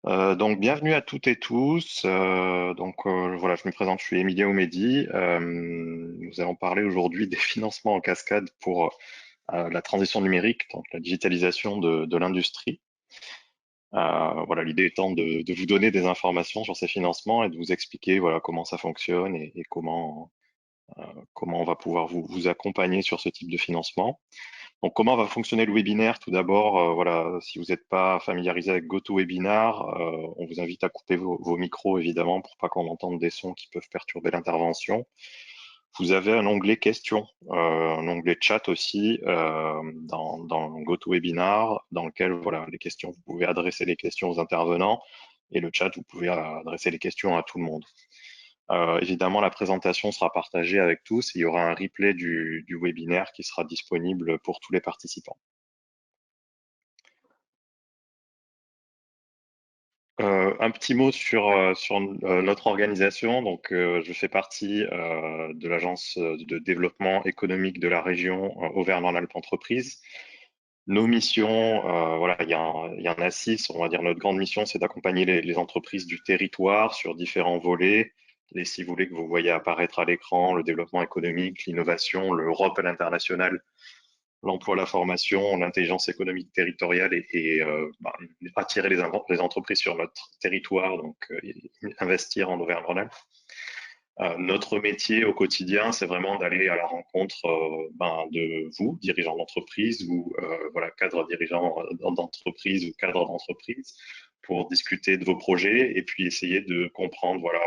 Donc, bienvenue à toutes et tous. Voilà, je me présente, je suis Emilia Oumedi. Nous allons parler aujourd'hui des financements en cascade pour la transition numérique, donc la digitalisation de l'industrie. Voilà, l'idée étant de vous donner des informations sur ces financements et de vous expliquer voilà, comment ça fonctionne et comment on va pouvoir vous accompagner sur ce type de financement. Donc, comment va fonctionner le webinaire? Tout d'abord, voilà, si vous n'êtes pas familiarisé avec GoToWebinar, on vous invite à couper vos micros, évidemment, pour pas qu'on entende des sons qui peuvent perturber l'intervention. Vous avez un onglet questions, un onglet chat aussi dans GoToWebinar, dans lequel, voilà, les questions, vous pouvez adresser les questions aux intervenants et le chat, vous pouvez adresser les questions à tout le monde. Évidemment, la présentation sera partagée avec tous et il y aura un replay du webinaire qui sera disponible pour tous les participants. Un petit mot sur notre organisation. Donc, je fais partie de l'agence de développement économique de la région Auvergne-Rhône-Alpes Entreprises. Nos missions, voilà, il y en a 6. On va dire notre grande mission, c'est d'accompagner les entreprises du territoire sur différents volets. Les 6 volets que vous voyez apparaître à l'écran: le développement économique, l'innovation, l'Europe et l'international, l'emploi, la formation, l'intelligence économique territoriale attirer les entreprises sur notre territoire, donc investir en Auvergne-Rhône-Alpes. Notre métier au quotidien, c'est vraiment d'aller à la rencontre de vous, dirigeants d'entreprise ou voilà, cadres dirigeants d'entreprise ou cadres d'entreprise, pour discuter de vos projets et puis essayer de comprendre voilà,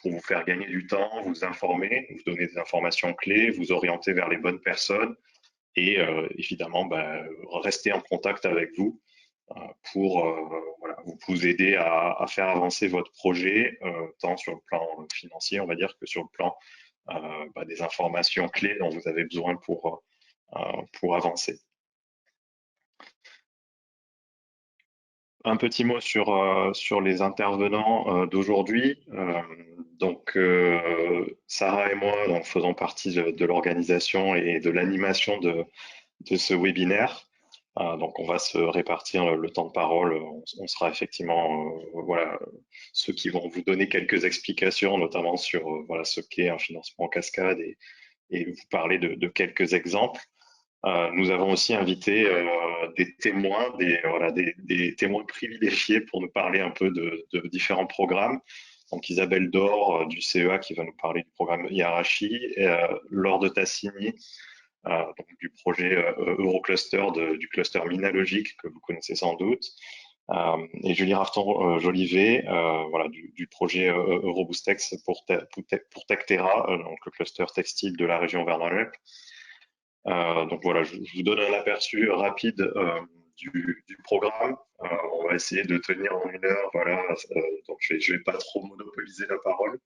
pour vous faire gagner du temps, vous informer, vous donner des informations clés, vous orienter vers les bonnes personnes et évidemment rester en contact avec vous pour voilà, vous aider à faire avancer votre projet, tant sur le plan financier, on va dire, que sur le plan des informations clés dont vous avez besoin pour avancer. Un petit mot sur les intervenants d'aujourd'hui. Sarah et moi donc, faisons partie de l'organisation et de l'animation de ce webinaire. Donc, on va se répartir le temps de parole. On sera effectivement voilà, ceux qui vont vous donner quelques explications, notamment sur voilà, ce qu'est un financement en cascade et vous parler de quelques exemples. Nous avons aussi invité des témoins, des témoins privilégiés pour nous parler un peu de différents programmes. Donc Isabelle Dor du CEA qui va nous parler du programme Yarashi, Laure de Tassigny donc du projet Eurocluster, du cluster Minalogique que vous connaissez sans doute, et Julie Rafton-Jolivet voilà, du projet Euroboostex pour Tectera, donc le cluster textile de la région Auvergne-Rhône-Alpes. Donc voilà, je vous donne un aperçu rapide du programme. On va essayer de tenir en 1 heure, voilà. Donc je vais pas trop monopoliser la parole.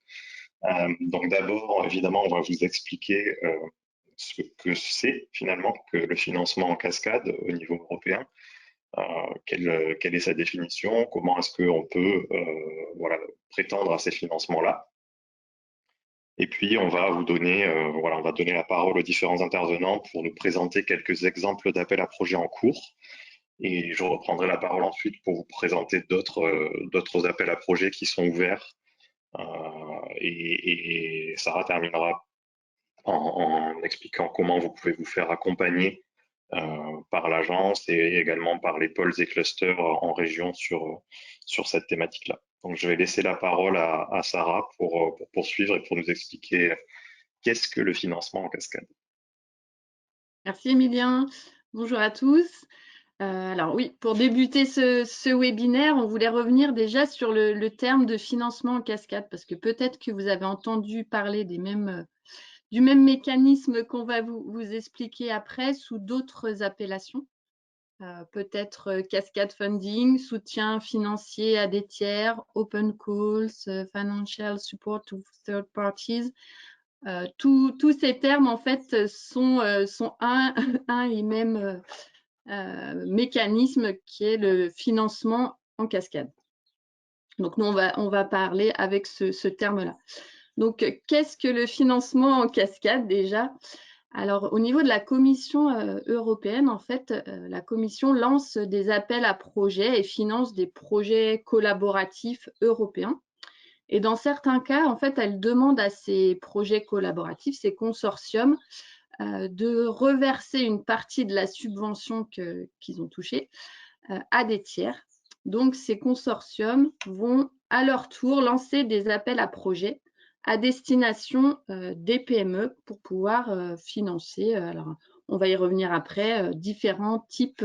Donc d'abord, évidemment, on va vous expliquer ce que c'est finalement que le financement en cascade au niveau européen, quelle est sa définition, comment est-ce qu'on peut voilà, prétendre à ces financements-là. Et puis, on va vous donner, voilà, on va donner la parole aux différents intervenants pour nous présenter quelques exemples d'appels à projets en cours. Et je reprendrai la parole ensuite pour vous présenter d'autres appels à projets qui sont ouverts. Et Sarah terminera en expliquant comment vous pouvez vous faire accompagner par l'agence et également par les pôles et clusters en région sur cette thématique-là. Donc, je vais laisser la parole à Sarah pour poursuivre et pour nous expliquer qu'est-ce que le financement en cascade. Merci Emilien, bonjour à tous. Alors oui, pour débuter ce webinaire, on voulait revenir déjà sur le terme de financement en cascade, parce que peut-être que vous avez entendu parler du même mécanisme qu'on va vous expliquer après sous d'autres appellations. Peut-être cascade funding, soutien financier à des tiers, open calls, financial support to third parties. Tous ces termes, en fait, sont un et même mécanisme qui est le financement en cascade. Donc, nous, on va parler avec ce terme-là. Donc, qu'est-ce que le financement en cascade déjà? Alors, au niveau de la Commission européenne, en fait, la Commission lance des appels à projets et finance des projets collaboratifs européens. Et dans certains cas, en fait, elle demande à ces projets collaboratifs, ces consortiums, de reverser une partie de la subvention qu'ils ont touchée à des tiers. Donc, ces consortiums vont à leur tour lancer des appels à projets à destination des PME pour pouvoir financer, alors on va y revenir après, différents types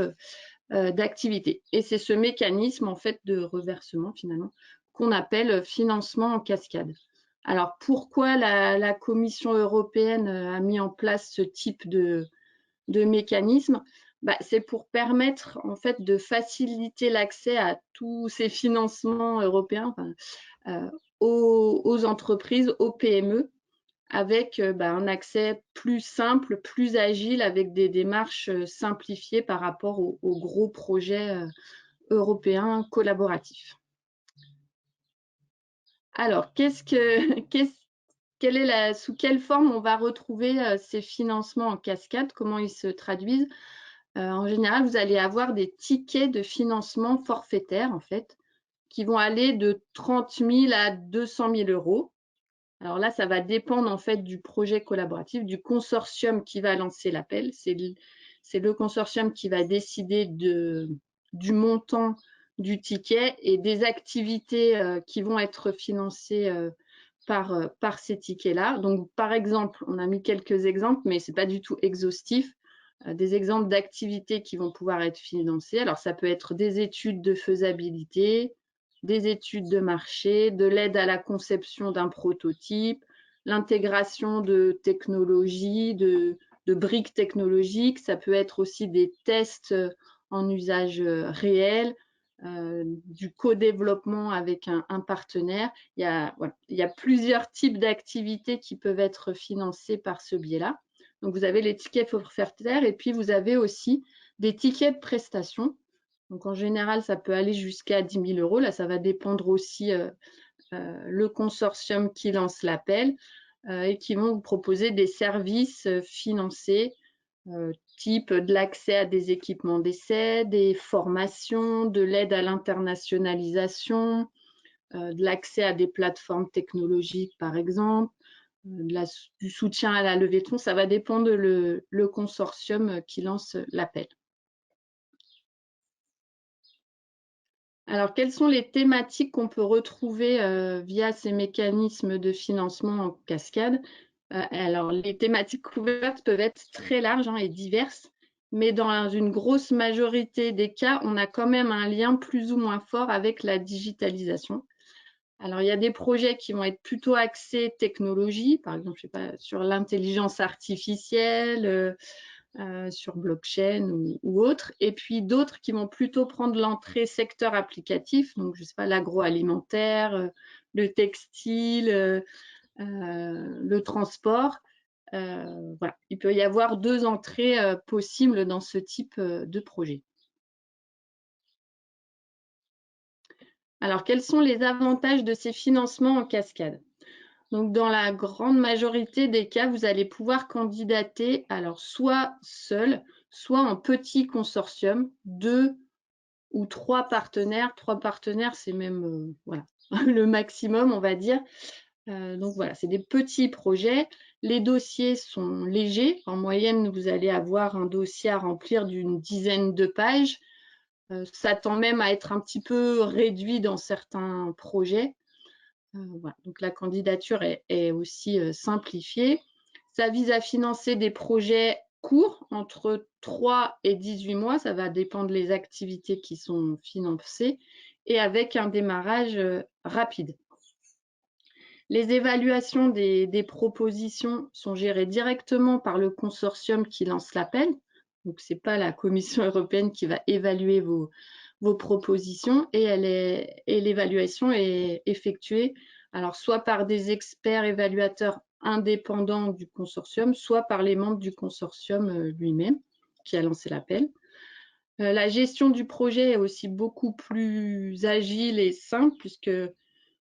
d'activités. Et c'est ce mécanisme en fait de reversement finalement qu'on appelle financement en cascade. Alors pourquoi la Commission européenne a mis en place ce type de mécanisme? C'est pour permettre en fait de faciliter l'accès à tous ces financements européens, aux entreprises, aux PME, avec un accès plus simple, plus agile, avec des démarches simplifiées par rapport aux gros projets européens collaboratifs. Alors, sous quelle forme on va retrouver ces financements en cascade? Comment ils se traduisent? En général, vous allez avoir des tickets de financement forfaitaires, en fait, qui vont aller de 30 000 à 200 000 euros. Alors là, ça va dépendre en fait du projet collaboratif, du consortium qui va lancer l'appel. C'est le consortium qui va décider du montant du ticket et des activités qui vont être financées par ces tickets-là. Donc, par exemple, on a mis quelques exemples, mais ce n'est pas du tout exhaustif. Des exemples d'activités qui vont pouvoir être financées. Alors, ça peut être des études de faisabilité, des études de marché, de l'aide à la conception d'un prototype, l'intégration de technologies, de briques technologiques. Ça peut être aussi des tests en usage réel, du co-développement avec un partenaire. Il y a plusieurs types d'activités qui peuvent être financées par ce biais-là. Donc, vous avez les tickets forfaitaires et puis vous avez aussi des tickets de prestation. Donc, en général, ça peut aller jusqu'à 10 000 euros. Là, ça va dépendre aussi le consortium qui lance l'appel et qui vont vous proposer des services financés, type de l'accès à des équipements d'essai, des formations, de l'aide à l'internationalisation, de l'accès à des plateformes technologiques, par exemple, du soutien à la levée de fonds. Ça va dépendre le consortium qui lance l'appel. Alors, quelles sont les thématiques qu'on peut retrouver via ces mécanismes de financement en cascade? Alors, les thématiques couvertes peuvent être très larges et diverses, mais dans une grosse majorité des cas, on a quand même un lien plus ou moins fort avec la digitalisation. Alors, il y a des projets qui vont être plutôt axés technologie, par exemple, je sais pas, sur l'intelligence artificielle, sur blockchain ou autre, et puis d'autres qui vont plutôt prendre l'entrée secteur applicatif, donc je sais pas, l'agroalimentaire, le textile, le transport. Voilà. Il peut y avoir deux entrées possibles dans ce type de projet. Alors, quels sont les avantages de ces financements en cascade? Donc, dans la grande majorité des cas, vous allez pouvoir candidater, alors soit seul, soit en petit consortium, 2 ou 3 partenaires. 3 partenaires, c'est même voilà, le maximum, on va dire. Donc voilà, c'est des petits projets. Les dossiers sont légers. En moyenne, vous allez avoir un dossier à remplir d'une dizaine de pages. Ça tend même à être un petit peu réduit dans certains projets. Voilà. Donc la candidature est aussi simplifiée. Ça vise à financer des projets courts, entre 3 et 18 mois, ça va dépendre des activités qui sont financées, et avec un démarrage rapide. Les évaluations des propositions sont gérées directement par le consortium qui lance l'appel. Donc, ce n'est pas la Commission européenne qui va évaluer vos propositions, et l'évaluation est effectuée alors soit par des experts évaluateurs indépendants du consortium, soit par les membres du consortium lui-même qui a lancé l'appel. La gestion du projet est aussi beaucoup plus agile et simple puisque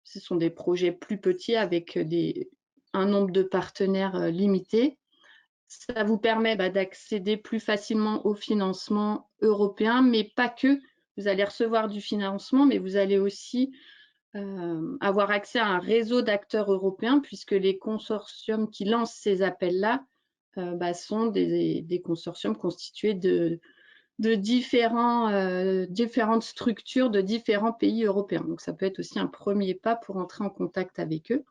ce sont des projets plus petits avec un nombre de partenaires limité. Ça vous permet d'accéder plus facilement au financement européen, mais pas que. Vous allez recevoir du financement, mais vous allez aussi avoir accès à un réseau d'acteurs européens, puisque les consortiums qui lancent ces appels-là sont des consortiums constitués de différentes structures de différents pays européens. Donc, ça peut être aussi un premier pas pour entrer en contact avec eux.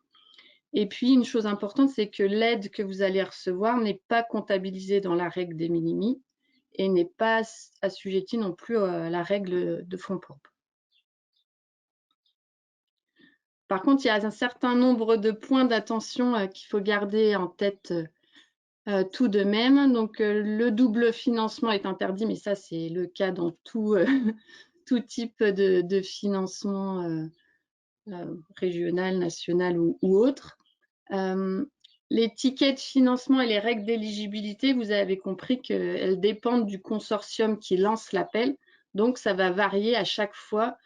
Et puis, une chose importante, c'est que l'aide que vous allez recevoir n'est pas comptabilisée dans la règle des minimis et n'est pas assujettie non plus à la règle de fonds propres. Par contre, il y a un certain nombre de points d'attention qu'il faut garder en tête tout de même. Donc, le double financement est interdit, mais ça, c'est le cas dans tout, tout type de financement régional, national ou autre. Les tickets de financement et les règles d'éligibilité, vous avez compris qu'elles dépendent du consortium qui lance l'appel. Donc, ça va varier à chaque fois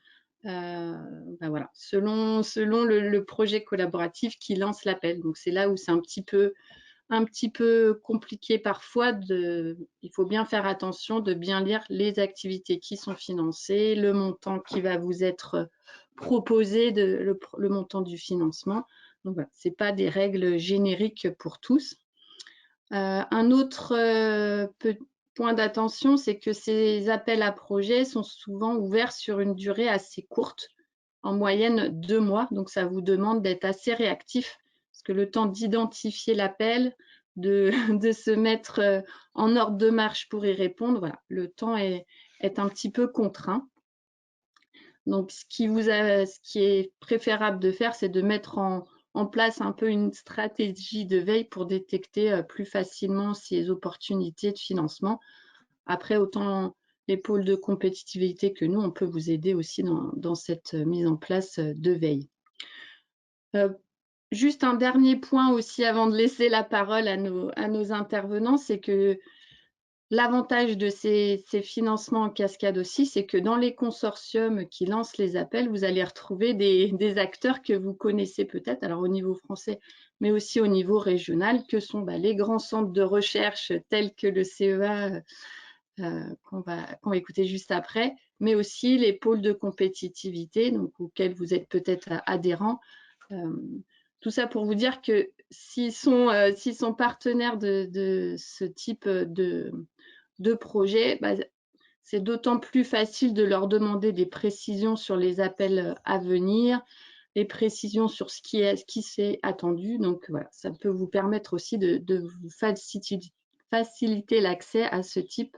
voilà, selon le projet collaboratif qui lance l'appel. Donc, c'est là où c'est un petit peu compliqué parfois. Il faut bien faire attention de bien lire les activités qui sont financées, le montant qui va vous être proposé, le montant du financement. Donc voilà, ce n'est pas des règles génériques pour tous. Un autre point d'attention, c'est que ces appels à projets sont souvent ouverts sur une durée assez courte, en moyenne 2 mois. Donc, ça vous demande d'être assez réactif, parce que le temps d'identifier l'appel, de se mettre en ordre de marche pour y répondre, voilà, le temps est un petit peu contraint. Donc, ce qui est préférable de faire, c'est de mettre en place un peu une stratégie de veille pour détecter plus facilement ces opportunités de financement. Après, autant les pôles de compétitivité que nous, on peut vous aider aussi dans cette mise en place de veille. Juste un dernier point aussi avant de laisser la parole à nos intervenants, c'est que l'avantage de ces financements en cascade aussi, c'est que dans les consortiums qui lancent les appels, vous allez retrouver des acteurs que vous connaissez peut-être, alors au niveau français, mais aussi au niveau régional, que sont les grands centres de recherche tels que le CEA, qu'on va écouter juste après, mais aussi les pôles de compétitivité, donc auxquels vous êtes peut-être adhérents. Tout ça pour vous dire que s'ils sont partenaires de ce type de projet, c'est d'autant plus facile de leur demander des précisions sur les appels à venir, des précisions sur ce qui s'est attendu. Donc voilà, ça peut vous permettre aussi de vous faciliter l'accès à ce type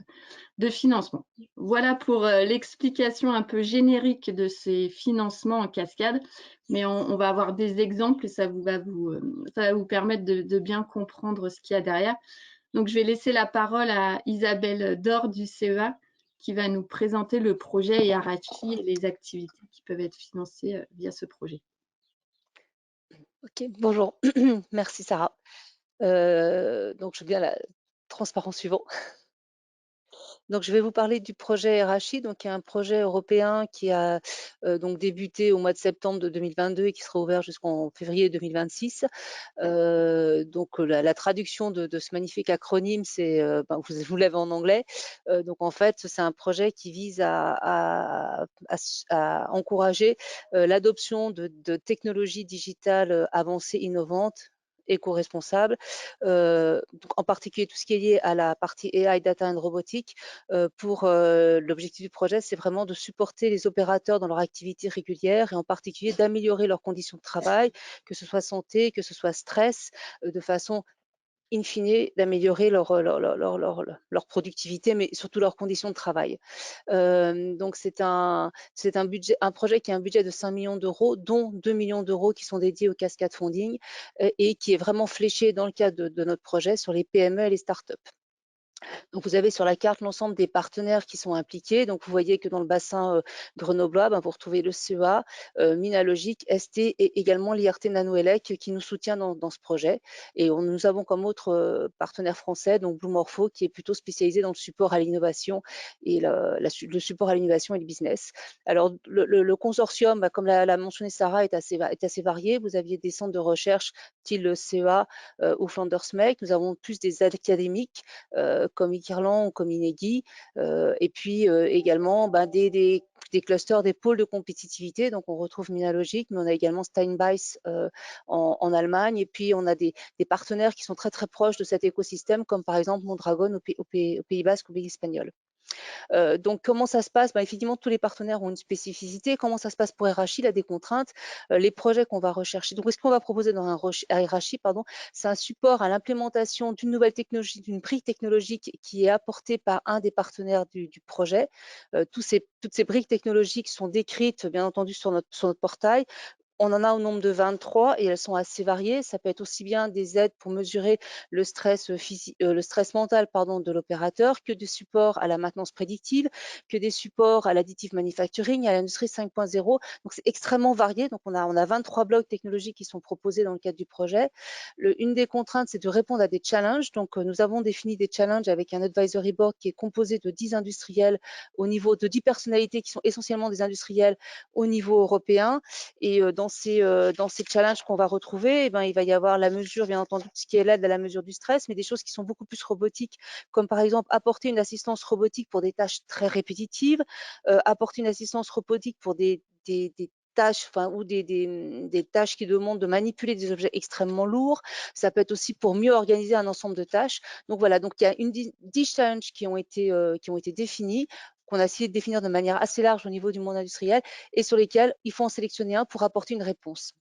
de financement. Voilà pour l'explication un peu générique de ces financements en cascade, mais on va avoir des exemples et ça va vous permettre de bien comprendre ce qu'il y a derrière. Donc, je vais laisser la parole à Isabelle Dor du CEA qui va nous présenter le projet Yarachi et les activités qui peuvent être financées via ce projet. Ok, bonjour, merci Sarah. Donc je viens à la transparence suivant. Donc je vais vous parler du projet RHI, donc qui est un projet européen qui a donc débuté au mois de septembre de 2022 et qui sera ouvert jusqu'en février 2026. Donc la traduction de ce magnifique acronyme, c'est, vous l'avez en anglais. Donc en fait, c'est un projet qui vise à encourager l'adoption de technologies digitales avancées, innovantes, éco-responsables, en particulier tout ce qui est lié à la partie AI, Data and Robotique. Pour l'objectif du projet, c'est vraiment de supporter les opérateurs dans leur activité régulière et en particulier d'améliorer leurs conditions de travail, que ce soit santé, que ce soit stress, de façon in fine, d'améliorer leur productivité, mais surtout leurs conditions de travail. Donc c'est un projet qui a un budget de 5 millions d'euros, dont 2 millions d'euros qui sont dédiés au Cascade Funding et qui est vraiment fléché dans le cadre de notre projet sur les PME et les startups. Donc, vous avez sur la carte l'ensemble des partenaires qui sont impliqués. Donc, vous voyez que dans le bassin grenoblois, vous retrouvez le CEA, Minalogic, ST et également l'IRT Nanoelec qui nous soutient dans ce projet. Et nous avons comme autre partenaire français, donc Blue Morpho, qui est plutôt spécialisé dans le support à l'innovation et le support à l'innovation et le business. Alors, le consortium, comme l'a mentionné Sarah, est assez varié. Vous aviez des centres de recherche, style le CEA ou Flanders Make. Nous avons plus des académiques comme Ikirlan ou comme Inegi, et puis également des clusters, des pôles de compétitivité. Donc on retrouve Minalogic, mais on a également Steinbeiß en Allemagne, et puis on a des partenaires qui sont très très proches de cet écosystème, comme par exemple Mondragon au Pays Basque, au Pays espagnol. Donc, comment ça se passe? Effectivement, tous les partenaires ont une spécificité. Comment ça se passe pour RHI? Il a des contraintes. Les projets qu'on va rechercher. Donc, ce qu'on va proposer dans un RHI, c'est un support à l'implémentation d'une nouvelle technologie, d'une brique technologique qui est apportée par un des partenaires du projet. Toutes ces briques technologiques sont décrites, bien entendu, sur notre portail. On en a au nombre de 23 et elles sont assez variées. Ça peut être aussi bien des aides pour mesurer le stress mental de l'opérateur, que des supports à la maintenance prédictive, que des supports à l'additive manufacturing, à l'industrie 5.0. Donc c'est extrêmement varié. Donc on a 23 blocs technologiques qui sont proposés dans le cadre du projet. Une des contraintes, c'est de répondre à des challenges. Donc nous avons défini des challenges avec un advisory board qui est composé de 10 industriels au niveau de 10 personnalités qui sont essentiellement des industriels au niveau européen. Et dans ces challenges qu'on va retrouver, il va y avoir la mesure, bien entendu, ce qui est l'aide à la mesure du stress, mais des choses qui sont beaucoup plus robotiques, comme par exemple apporter une assistance robotique pour des tâches très répétitives, apporter une assistance robotique pour des tâches, ou des tâches qui demandent de manipuler des objets extrêmement lourds. Ça peut être aussi pour mieux organiser un ensemble de tâches. Donc voilà, donc il y a 10 challenges qui ont été définis, qu'on a essayé de définir de manière assez large au niveau du monde industriel et sur lesquels il faut en sélectionner un pour apporter une réponse.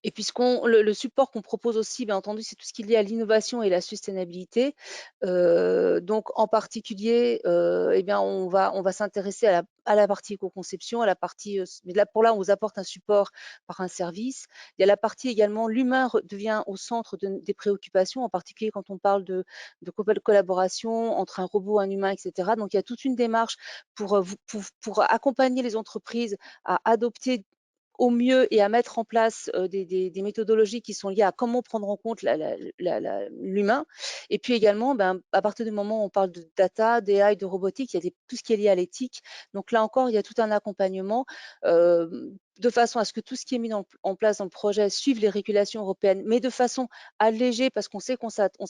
Et puis le support qu'on propose aussi, bien entendu, c'est tout ce qui est lié à l'innovation et la sustainabilité. Donc en particulier, on va s'intéresser à la partie éco-conception, à la partie, mais là on vous apporte un support par un service. Il y a la partie également, l'humain devient au centre des préoccupations, en particulier quand on parle de collaboration entre un robot, un humain, etc. Donc il y a toute une démarche pour accompagner les entreprises à adopter au mieux et à mettre en place des méthodologies qui sont liées à comment prendre en compte l'humain. Et puis également, à partir du moment où on parle de data, d'AI, de robotique, il y a tout ce qui est lié à l'éthique. Donc là encore, il y a tout un accompagnement de façon à ce que tout ce qui est mis en place dans le projet suive les régulations européennes, mais de façon allégée, parce qu'on sait qu'on s'adresse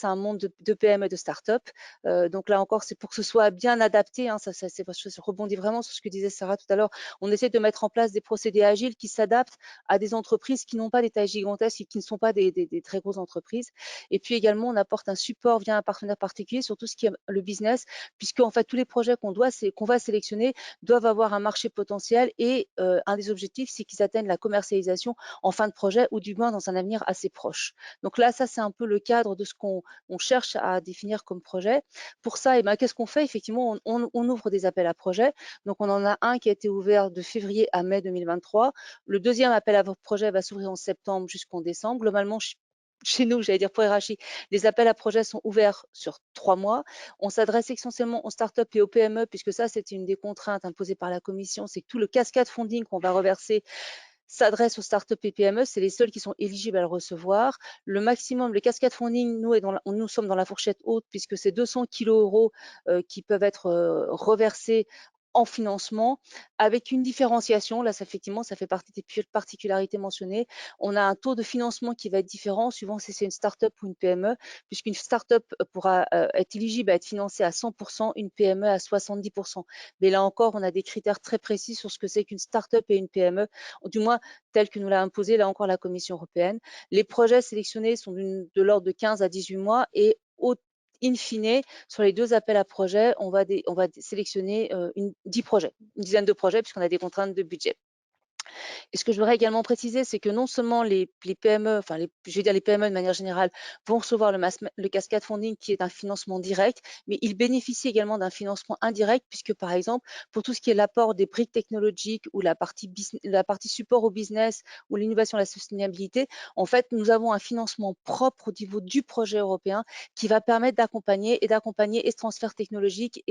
à un monde de PME et de start-up. Donc là encore, c'est pour que ce soit bien adapté. Je rebondis vraiment sur ce que disait Sarah tout à l'heure. On essaie de mettre en place des procédés agiles qui s'adaptent à des entreprises qui n'ont pas des tailles gigantesques et qui ne sont pas des très grosses entreprises. Et puis également, on apporte un support via un partenaire particulier sur tout ce qui est le business, puisque en fait tous les projets qu'on va sélectionner doivent avoir un marché potentiel et un des objectifs, c'est qu'ils atteignent la commercialisation en fin de projet ou du moins dans un avenir assez proche. Donc là, ça c'est un peu le cadre de ce qu'on cherche à définir comme projet. Pour ça, qu'est-ce qu'on fait? Effectivement, on ouvre des appels à projets. Donc on en a un qui a été ouvert de février à mai 2023. Le deuxième appel à projet va s'ouvrir en septembre jusqu'en décembre. Globalement, chez nous, j'allais dire pour RHI, les appels à projets sont ouverts sur 3 mois. On s'adresse essentiellement aux startups et aux PME, puisque ça, c'était une des contraintes imposées par la Commission, c'est que tout le cascade funding qu'on va reverser s'adresse aux startups et PME, c'est les seuls qui sont éligibles à le recevoir. Le maximum, le cascade funding, nous sommes dans la fourchette haute, puisque c'est 200 kg qui peuvent être reversés en financement, avec une différenciation. Là, effectivement, ça fait partie des particularités mentionnées. On a un taux de financement qui va être différent suivant si c'est une start-up ou une PME, puisqu'une start-up pourra être éligible à être financée à 100%, une PME à 70%. Mais là encore, on a des critères très précis sur ce que c'est qu'une start-up et une PME, du moins tel que nous l'a imposé là encore la Commission européenne. Les projets sélectionnés sont de l'ordre de 15 à 18 mois et in fine, sur les 2 appels à projets, on va sélectionner 10 projets, une dizaine de projets, puisqu'on a des contraintes de budget. Et ce que je voudrais également préciser, c'est que non seulement les PME, enfin je vais dire les PME de manière générale, vont recevoir le cascade funding qui est un financement direct, mais ils bénéficient également d'un financement indirect puisque par exemple, pour tout ce qui est l'apport des briques technologiques ou la partie support au business ou l'innovation, la sustainabilité, en fait, nous avons un financement propre au niveau du projet européen qui va permettre d'accompagner ce transfert technologique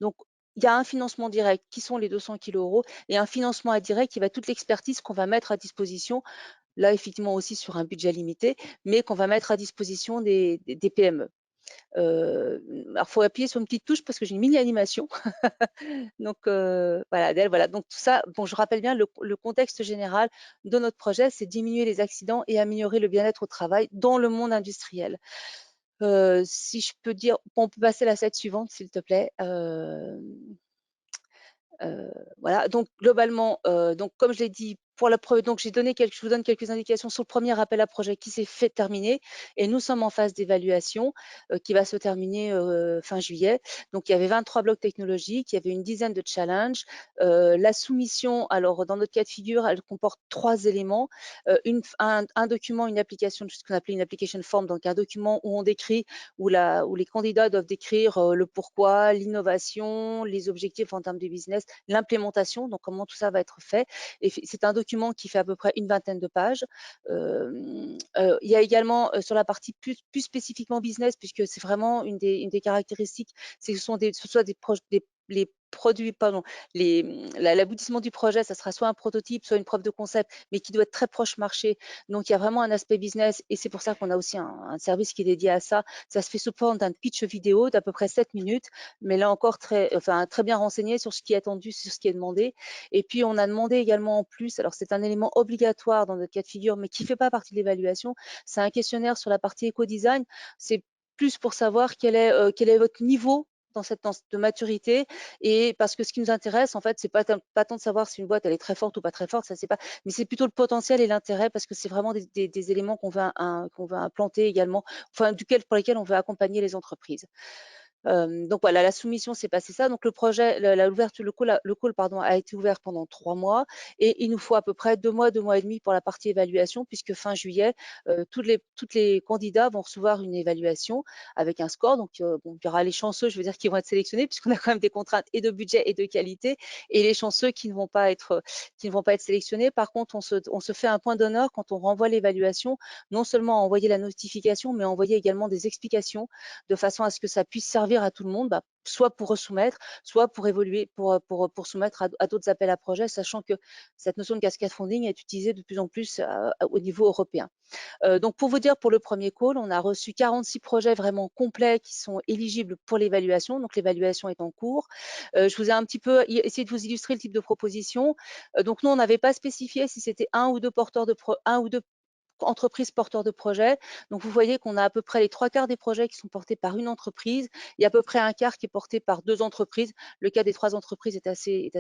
donc il y a un financement direct qui sont les 200 000 € et un financement indirect qui va être toute l'expertise qu'on va mettre à disposition, là effectivement aussi sur un budget limité, mais qu'on va mettre à disposition des PME. Alors, il faut appuyer sur une petite touche parce que j'ai une mini animation. Donc, voilà, Adèle, voilà. Donc, tout ça, bon, je rappelle bien le contexte général de notre projet, c'est diminuer les accidents et améliorer le bien-être au travail dans le monde industriel. Si je peux dire, on peut passer à la slide suivante, s'il te plaît. Voilà, donc globalement, donc comme je l'ai dit, pour la preuve, donc je vous donne quelques indications sur le premier appel à projet qui s'est fait terminer et nous sommes en phase d'évaluation qui va se terminer fin juillet. Donc il y avait 23 blocs technologiques, il y avait une dizaine de challenges. La soumission, alors dans notre cas de figure, elle comporte 3 éléments. Un document, une application, ce qu'on appelait une application form, donc un document où on décrit, où les candidats doivent décrire le pourquoi, l'innovation, les objectifs en termes de business, l'implémentation, donc comment tout ça va être fait. Et c'est un document qui fait à peu près une vingtaine de pages. Il y a également sur la partie plus spécifiquement business, puisque c'est vraiment une des caractéristiques, c'est que ce soit les produits, pardon, l'aboutissement du projet, ça sera soit un prototype, soit une preuve de concept, mais qui doit être très proche marché. Donc il y a vraiment un aspect business et c'est pour ça qu'on a aussi un service qui est dédié à ça. Ça se fait sous forme d'un pitch vidéo d'à peu près 7 minutes, mais là encore très bien renseigné sur ce qui est attendu, sur ce qui est demandé. Et puis on a demandé également en plus, alors c'est un élément obligatoire dans notre cas de figure, mais qui ne fait pas partie de l'évaluation, c'est un questionnaire sur la partie éco-design. C'est plus pour savoir quel est votre niveau de maturité, et parce que ce qui nous intéresse en fait, c'est pas tant de savoir si une boîte elle est très forte ou pas très forte, ça c'est pas, mais c'est plutôt le potentiel et l'intérêt, parce que c'est vraiment des éléments qu'on veut implanter également, enfin pour lesquels on veut accompagner les entreprises. Donc voilà, la soumission s'est passé ça. Donc le projet, l'ouverture, le call pardon, a été ouvert pendant 3 mois et il nous faut à peu près 2 mois, 2 mois et demi pour la partie évaluation, puisque fin juillet, toutes les candidats vont recevoir une évaluation avec un score. Donc bon, il y aura les chanceux, je veux dire, qui vont être sélectionnés, puisqu'on a quand même des contraintes et de budget et de qualité, et les chanceux qui ne vont pas être sélectionnés. Par contre, on se fait un point d'honneur quand on renvoie l'évaluation, non seulement à envoyer la notification, mais à envoyer également des explications de façon à ce que ça puisse servir à tout le monde, soit pour resoumettre, soit pour évoluer, pour soumettre à d'autres appels à projets, sachant que cette notion de cascade funding est utilisée de plus en plus au niveau européen. Donc pour vous dire, pour le premier call, on a reçu 46 projets vraiment complets qui sont éligibles pour l'évaluation. Donc l'évaluation est en cours. Je vous ai un petit peu essayé de vous illustrer le type de proposition. Donc nous, on n'avait pas spécifié si c'était un ou deux entreprises porteurs de projets. Donc, vous voyez qu'on a à peu près les 3/4 des projets qui sont portés par une entreprise et à peu près un quart qui est porté par 2 entreprises. Le cas des 3 entreprises est assez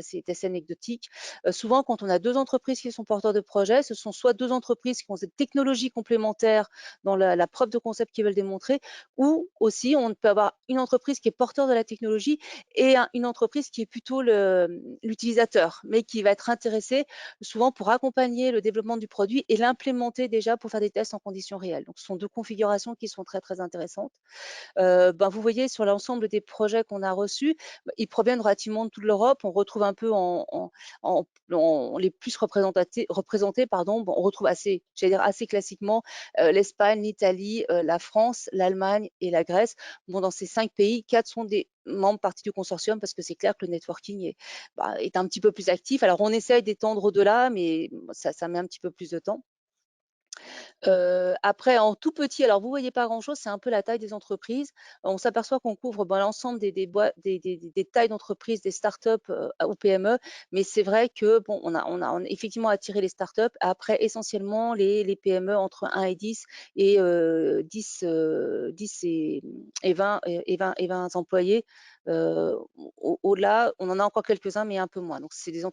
anecdotique. Souvent, quand on a 2 entreprises qui sont porteurs de projets, ce sont soit 2 entreprises qui ont cette technologie complémentaire dans la preuve de concept qu'ils veulent démontrer, ou aussi on peut avoir une entreprise qui est porteur de la technologie et une entreprise qui est plutôt l'utilisateur, mais qui va être intéressée souvent pour accompagner le développement du produit et l'implémenter déjà pour faire des tests en conditions réelles. Donc, ce sont 2 configurations qui sont très, très intéressantes. Vous voyez sur l'ensemble des projets qu'on a reçus, ils proviennent relativement de toute l'Europe. On retrouve un peu les plus représentés, pardon. Bon, on retrouve assez classiquement l'Espagne, l'Italie, la France, l'Allemagne et la Grèce. Bon, dans ces 5 pays, 4 sont des membres partie du consortium, parce que c'est clair que le networking est un petit peu plus actif. Alors, on essaye d'étendre au-delà, mais ça met un petit peu plus de temps. Après en tout petit, alors vous voyez pas grand-chose, c'est un peu la taille des entreprises. On s'aperçoit qu'on couvre, l'ensemble des tailles d'entreprises, des startups, ou PME, mais c'est vrai que bon, on a effectivement attiré les startups. Après essentiellement les PME entre 1 et 10 et 10 et 20 employés. Au-delà, on en a encore quelques-uns, mais un peu moins. Donc c'est ce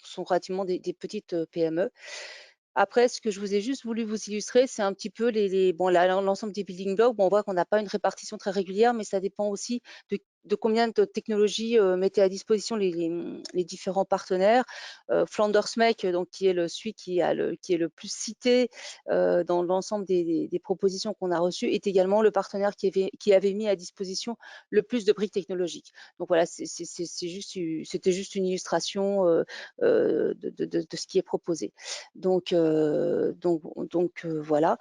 sont relativement des petites, PME. Après, ce que je vous ai juste voulu vous illustrer, c'est un petit peu l'ensemble des building blocks. Bon, on voit qu'on n'a pas une répartition très régulière, mais ça dépend aussi combien de technologies mettaient à disposition les différents partenaires. Flanders Make, donc qui est celui qui est le plus cité dans l'ensemble des propositions qu'on a reçues, est également le partenaire qui avait mis à disposition le plus de briques technologiques. Donc voilà, c'était juste une illustration de ce qui est proposé. Donc voilà.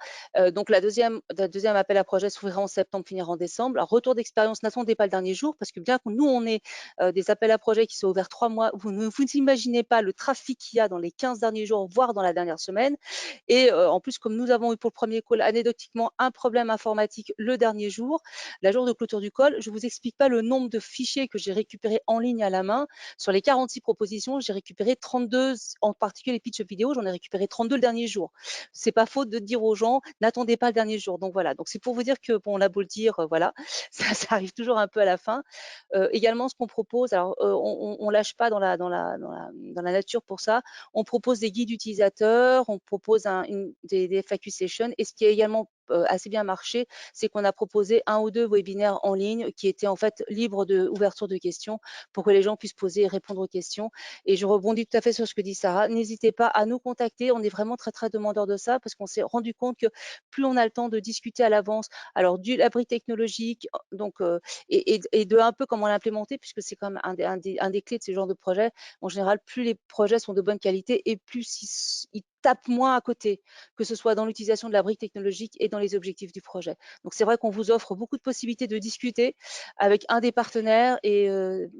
Donc la deuxième appel à projet s'ouvrira en septembre, finira en décembre. Alors, retour d'expérience, n'attendez pas le dernier jour, parce que bien que nous, on ait des appels à projets qui sont ouverts 3 mois, vous n'imaginez pas le trafic qu'il y a dans les 15 derniers jours, voire dans la dernière semaine. Et en plus, comme nous avons eu pour le premier call, anecdotiquement, un problème informatique le dernier jour, la jour de clôture du call, je vous explique pas le nombre de fichiers que j'ai récupérés en ligne à la main. Sur les 46 propositions, j'ai récupéré 32, en particulier les pitch vidéo, j'en ai récupéré 32 le dernier jour. C'est pas faute de dire aux gens, n'attendez pas le dernier jour. Donc voilà, donc c'est pour vous dire que, bon, on a beau le dire, voilà, ça arrive toujours un peu à la fin. Également, ce qu'on propose, alors on lâche pas dans la nature pour ça. On propose des guides utilisateurs, on propose des FAQ sessions, et ce qui a également assez bien marché, c'est qu'on a proposé 1 ou 2 webinaires en ligne qui étaient en fait libres d'ouverture de questions pour que les gens puissent poser et répondre aux questions. Et je rebondis tout à fait sur ce que dit Sarah. N'hésitez pas à nous contacter. On est vraiment très, très demandeurs de ça, parce qu'on s'est rendu compte que plus on a le temps de discuter à l'avance, alors du l'abri technologique, donc et de un peu comment l'implémenter, puisque c'est quand même un des clés de ce genre de projet. En général, plus les projets sont de bonne qualité et plus ils tapent moins à côté, que ce soit dans l'utilisation de la brique technologique et dans les objectifs du projet. Donc c'est vrai qu'on vous offre beaucoup de possibilités de discuter avec un des partenaires, et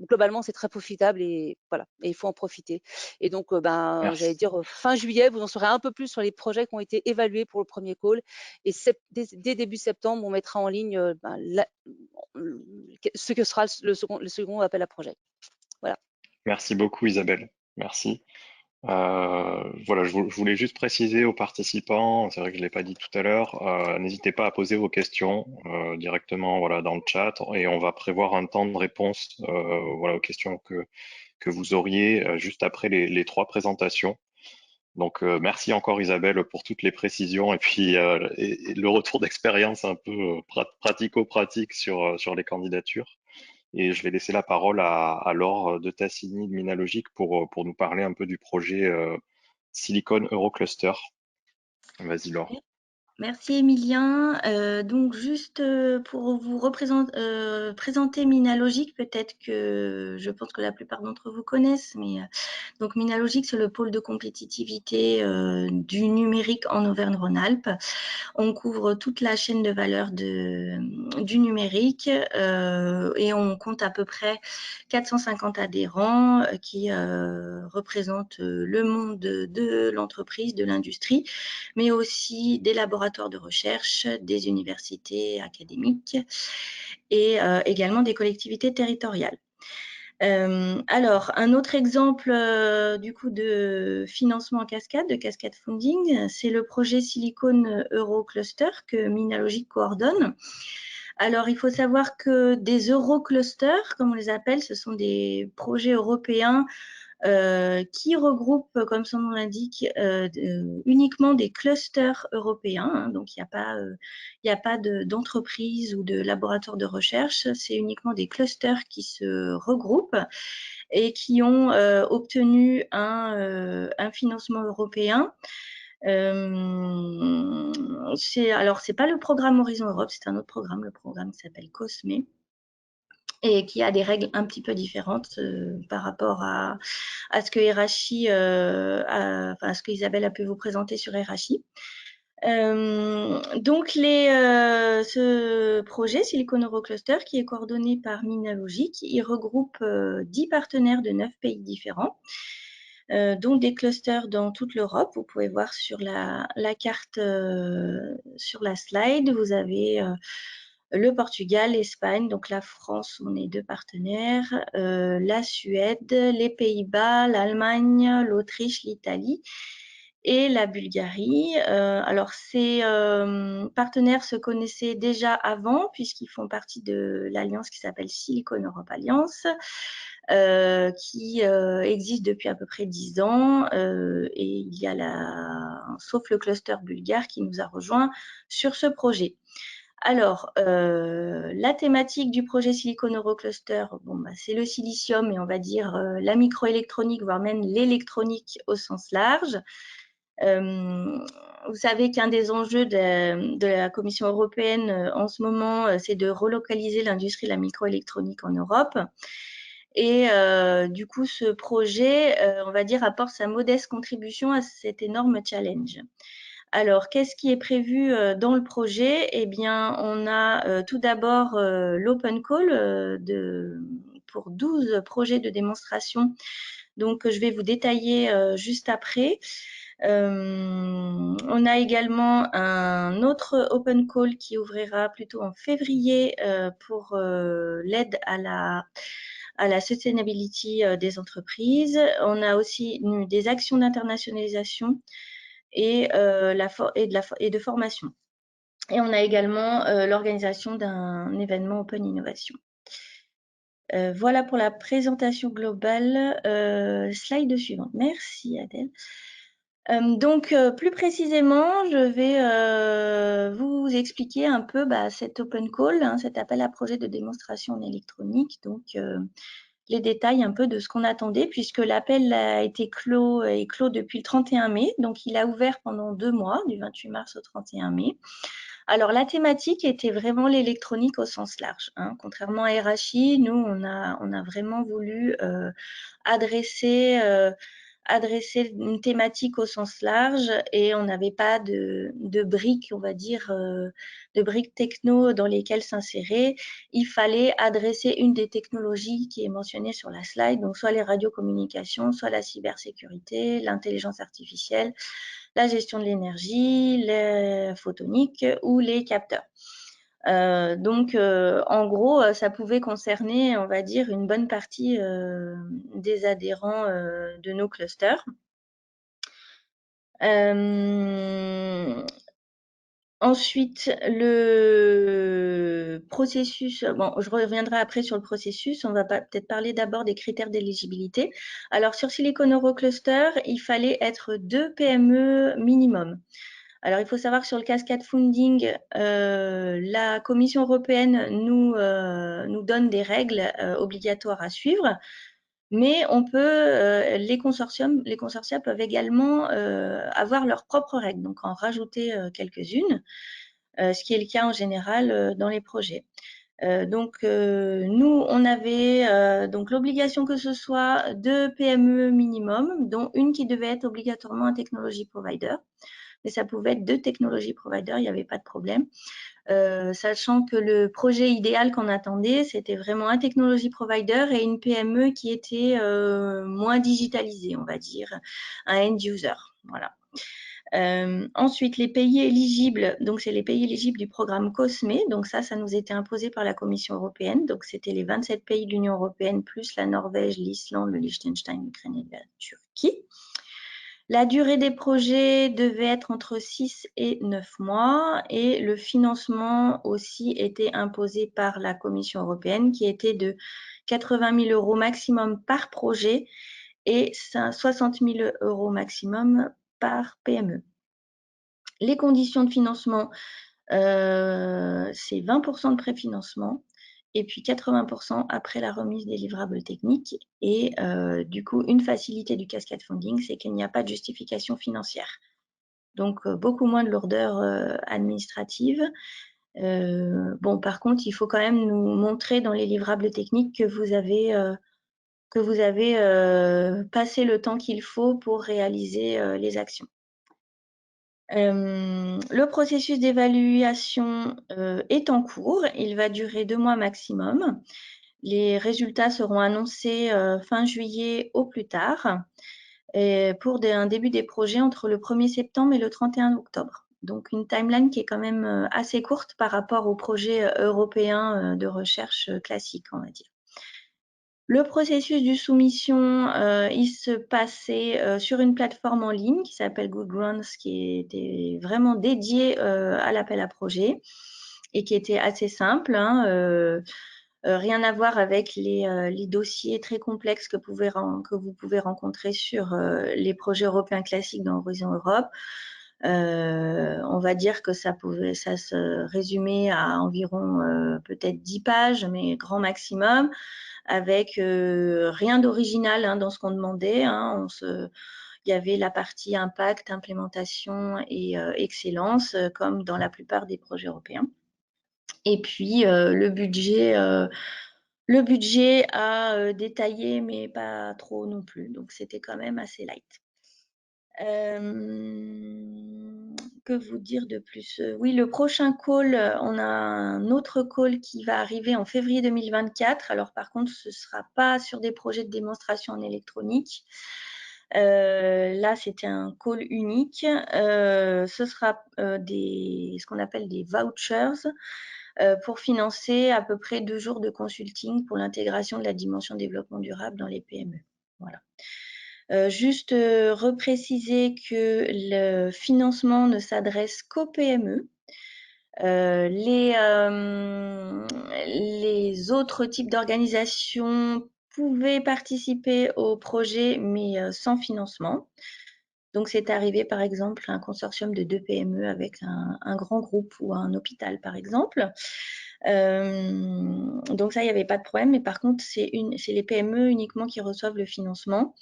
globalement c'est très profitable, et voilà, et il faut en profiter. Et donc j'allais Merci. dire fin juillet, vous en saurez un peu plus sur les projets qui ont été évalués pour le premier call, et dès début septembre, on mettra en ligne ce que sera le second appel à projet. Voilà. Merci beaucoup Isabelle. Merci. Voilà, je voulais juste préciser aux participants, c'est vrai que je l'ai pas dit tout à l'heure, n'hésitez pas à poser vos questions directement, voilà, dans le chat, et on va prévoir un temps de réponse voilà, aux questions que vous auriez juste après les 3 présentations. Donc merci encore Isabelle pour toutes les précisions et puis et le retour d'expérience un peu pratico-pratique sur les candidatures. Et je vais laisser la parole à Laure de Tassigny de Minalogic pour nous parler un peu du projet Silicon Eurocluster. Vas-y Laure. Merci Emilien. Donc juste pour vous présenter Minalogic, peut-être que je pense que la plupart d'entre vous connaissent, mais donc Minalogic, c'est le pôle de compétitivité du numérique en Auvergne-Rhône-Alpes. On couvre toute la chaîne de valeur du numérique et on compte à peu près 450 adhérents qui représentent le monde de l'entreprise, de l'industrie, mais aussi des laboratoires de recherche, des universités académiques et également des collectivités territoriales. Alors, un autre exemple du coup de financement en cascade, de cascade funding, c'est le projet Silicon Eurocluster que Minalogic coordonne. Alors, il faut savoir que des Euroclusters, comme on les appelle, ce sont des projets européens qui regroupe, comme son nom l'indique, uniquement des clusters européens. Hein, donc, il n'y a pas d'entreprise ou de laboratoire de recherche. C'est uniquement des clusters qui se regroupent et qui ont obtenu un financement européen. C'est pas le programme Horizon Europe, c'est un autre programme, le programme qui s'appelle COSME, et qui a des règles un petit peu différentes par rapport à ce que Hirachi, à ce que Isabelle a pu vous présenter sur Hirachi. Donc ce projet Silicon Eurocluster, qui est coordonné par Minalogic, il regroupe 10 partenaires de 9 pays différents, dont des clusters dans toute l'Europe. Vous pouvez voir sur la carte sur la slide, vous avez le Portugal, l'Espagne, donc la France, on est 2 partenaires, la Suède, les Pays-Bas, l'Allemagne, l'Autriche, l'Italie et la Bulgarie. Alors, ces partenaires se connaissaient déjà avant, puisqu'ils font partie de l'alliance qui s'appelle Silicon Europe Alliance, qui existe depuis à peu près 10 ans. Et il y a sauf le cluster bulgare qui nous a rejoints sur ce projet. Alors, la thématique du projet Silicon Eurocluster, bon, c'est le silicium et on va dire la microélectronique, voire même l'électronique au sens large. Vous savez qu'un des enjeux de la Commission européenne en ce moment, c'est de relocaliser l'industrie de la microélectronique en Europe. Et du coup, ce projet, on va dire, apporte sa modeste contribution à cet énorme challenge. Alors, qu'est-ce qui est prévu dans le projet? Eh bien, on a tout d'abord l'open call pour 12 projets de démonstration. Donc, je vais vous détailler juste après. On a également un autre open call qui ouvrira plutôt en février pour l'aide à la sustainability des entreprises. On a aussi des actions d'internationalisation et de formation. Et on a également l'organisation d'un événement Open Innovation. Voilà pour la présentation globale. Slide suivante. Merci Adèle. Donc, plus précisément, je vais vous expliquer un peu cet open call, hein, cet appel à projet de démonstration en électronique. Donc, les détails un peu de ce qu'on attendait, puisque l'appel a été clos depuis le 31 mai. Donc, il a ouvert pendant 2 mois, du 28 mars au 31 mai. Alors, la thématique était vraiment l'électronique au sens large, hein. Contrairement à RHI, nous, on a vraiment voulu adresser une thématique au sens large et on n'avait pas de briques, on va dire, de briques techno dans lesquelles s'insérer. Il fallait adresser une des technologies qui est mentionnée sur la slide, donc soit les radiocommunications, soit la cybersécurité, l'intelligence artificielle, la gestion de l'énergie, les photoniques ou les capteurs. Donc, en gros, ça pouvait concerner, on va dire, une bonne partie des adhérents de nos clusters. Ensuite, le processus, bon, je reviendrai après sur le processus, on va peut-être parler d'abord des critères d'éligibilité. Alors, sur Silicon Eurocluster, il fallait être 2 PME minimum. Alors, il faut savoir que sur le cascade funding, la Commission européenne nous donne des règles obligatoires à suivre, mais on peut, les consortia peuvent également avoir leurs propres règles, donc en rajouter quelques-unes, ce qui est le cas en général dans les projets. Donc, nous, on avait donc l'obligation que ce soit 2 PME minimum, dont une qui devait être obligatoirement un technology provider. Mais ça pouvait être 2 technology providers, il n'y avait pas de problème. Sachant que le projet idéal qu'on attendait, c'était vraiment un technology provider et une PME qui était moins digitalisée, on va dire, un end user. Voilà. Ensuite, les pays éligibles, donc c'est les pays éligibles du programme COSME, donc ça nous était imposé par la Commission européenne, donc c'était les 27 pays de l'Union européenne, plus la Norvège, l'Islande, le Liechtenstein, l'Ukraine et la Turquie. La durée des projets devait être entre 6 et 9 mois et le financement aussi était imposé par la Commission européenne qui était de 80 000 € maximum par projet et 60 000 € maximum par PME. Les conditions de financement, c'est 20% de préfinancement et puis 80% après la remise des livrables techniques. Et du coup, une facilité du cascade funding, c'est qu'il n'y a pas de justification financière. Donc, beaucoup moins de lourdeur administrative. Bon, par contre, il faut quand même nous montrer dans les livrables techniques que vous avez passé le temps qu'il faut pour réaliser les actions. Le processus d'évaluation est en cours. Il va durer 2 mois maximum. Les résultats seront annoncés fin juillet au plus tard pour un début des projets entre le 1er septembre et le 31 octobre. Donc, une timeline qui est quand même assez courte par rapport aux projets européens de recherche classiques, on va dire. Le processus de soumission, il se passait sur une plateforme en ligne qui s'appelle GoodGrants, qui était vraiment dédiée à l'appel à projet et qui était assez simple, hein, rien à voir avec les dossiers très complexes que vous pouvez rencontrer sur les projets européens classiques dans Horizon Europe. On va dire que ça se résumait à environ peut-être 10 pages, mais grand maximum, avec rien d'original hein, dans ce qu'on demandait. Hein. Il y avait la partie impact, implémentation et excellence, comme dans la plupart des projets européens. Et puis le budget a détaillé, mais pas trop non plus. Donc c'était quand même assez light. Que vous dire de plus? Oui, le prochain call, on a un autre call qui va arriver en février 2024. Alors par contre, ce ne sera pas sur des projets de démonstration en électronique. Là, c'était un call unique. Ce sera ce qu'on appelle des vouchers pour financer à peu près 2 jours de consulting pour l'intégration de la dimension développement durable dans les PME. Voilà. Juste repréciser que le financement ne s'adresse qu'aux PME. Les autres types d'organisations pouvaient participer au projet, mais sans financement. Donc, c'est arrivé, par exemple, un consortium de 2 PME avec un grand groupe ou un hôpital, par exemple. Donc, ça, il n'y avait pas de problème. Mais par contre, c'est les PME uniquement qui reçoivent le financement.